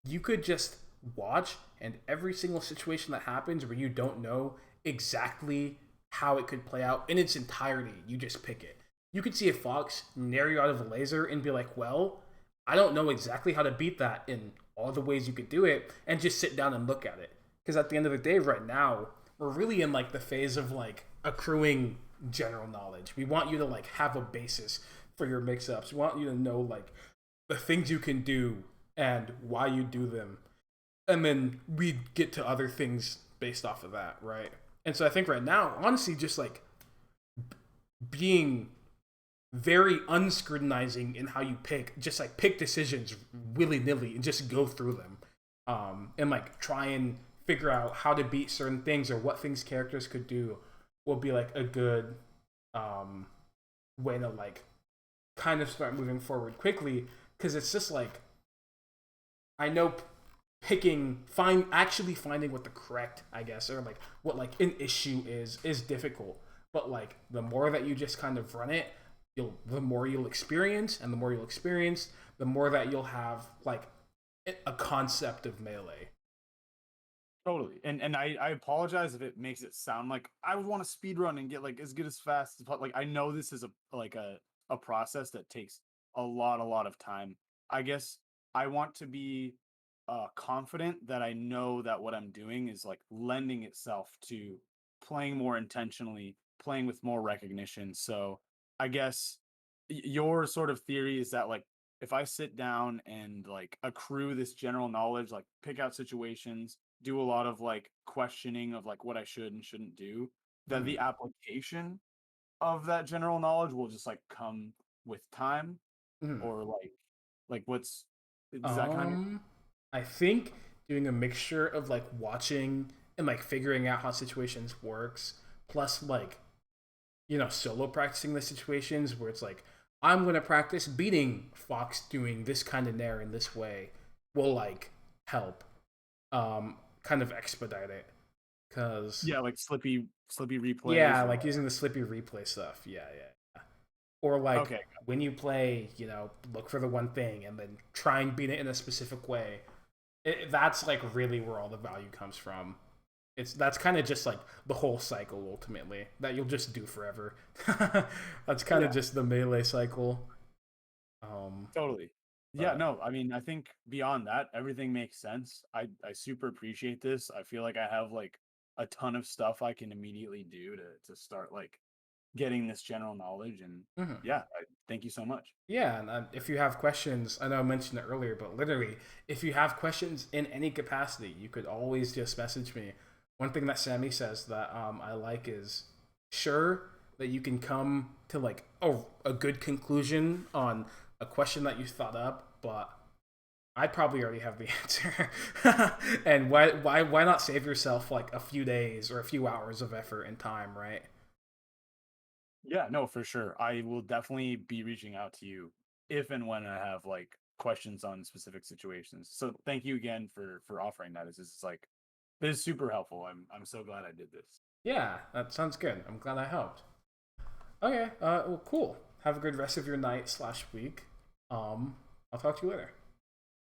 [SPEAKER 1] you could just watch and every single situation that happens where you don't know exactly how it could play out in its entirety, you just pick it. You could see a fox nair you out of a laser and be like, well, I don't know exactly how to beat that in all the ways you could do it, and just sit down and look at it. Because at the end of the day, right now, we're really in like the phase of like accruing general knowledge. We want you to like have a basis for your mix ups. We want you to know like the things you can do and why you do them. And then we get to other things based off of that, right? And so I think right now, honestly, just like being very unscrutinizing in how you pick, just like pick decisions willy nilly and just go through them, and like try and figure out how to beat certain things or what things characters could do will be like a good um, way to like kind of start moving forward quickly because it's just like I know actually finding what the correct I guess or like what like an issue is difficult, but like the more that you just kind of run it, the more you'll experience, and the more you'll experience, the more that you'll have like a concept of melee.
[SPEAKER 2] Totally. And I apologize if it makes it sound like I would want to speed run and get like as good as fast as like I know this is a process that takes a lot of time. I guess I want to be confident that I know that what I'm doing is like lending itself to playing more intentionally, playing with more recognition. So I guess your sort of theory is that like if I sit down and like accrue this general knowledge, like pick out situations, do a lot of like questioning of like what I should and shouldn't do, that
[SPEAKER 1] Mm-hmm.
[SPEAKER 2] the application of that general knowledge will just like come with time
[SPEAKER 1] Mm-hmm.
[SPEAKER 2] or like what's does that kind of make
[SPEAKER 1] Um, I think doing a mixture of like watching and like figuring out how situations works, plus like solo practicing the situations where it's like I'm gonna practice beating Fox doing this kind of nair in this way will like help kind of expedite it because
[SPEAKER 2] yeah, like slippy
[SPEAKER 1] yeah,
[SPEAKER 2] replays or
[SPEAKER 1] like using the slippy replay stuff, yeah. Or like
[SPEAKER 2] okay.
[SPEAKER 1] when you play, look for the one thing and then try and beat it in a specific way. That's like really where all the value comes from. That's kind of just like the whole cycle ultimately that you'll just do forever. That's kind of
[SPEAKER 2] Yeah,
[SPEAKER 1] just the melee cycle. Um,
[SPEAKER 2] totally. Yeah,
[SPEAKER 1] but
[SPEAKER 2] no, I mean, I think beyond that, everything makes sense. I super appreciate this. I feel like I have like a ton of stuff I can immediately do to start like getting this general knowledge and
[SPEAKER 1] mhm.
[SPEAKER 2] yeah, thank you so much.
[SPEAKER 1] Yeah, and if you have questions, I know I mentioned it earlier, but literally, if you have questions in any capacity, you could always just message me one thing that Sammy says that I like is sure that you can come to like a good conclusion on a question that you thought up, but I probably already have the answer. And why not save yourself like a few days or a few hours of effort and time, right?
[SPEAKER 2] Yeah, no, for sure. I will definitely be reaching out to you if and when I have like questions on specific situations. So thank you again for offering that. It's just like this is super helpful. I'm so glad I did this.
[SPEAKER 1] Yeah, that sounds good. I'm glad I helped. Okay, well, cool. Have a good rest of your night slash week. I'll talk to you later.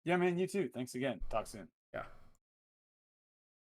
[SPEAKER 2] Yeah, man, you too. Thanks again. Talk soon.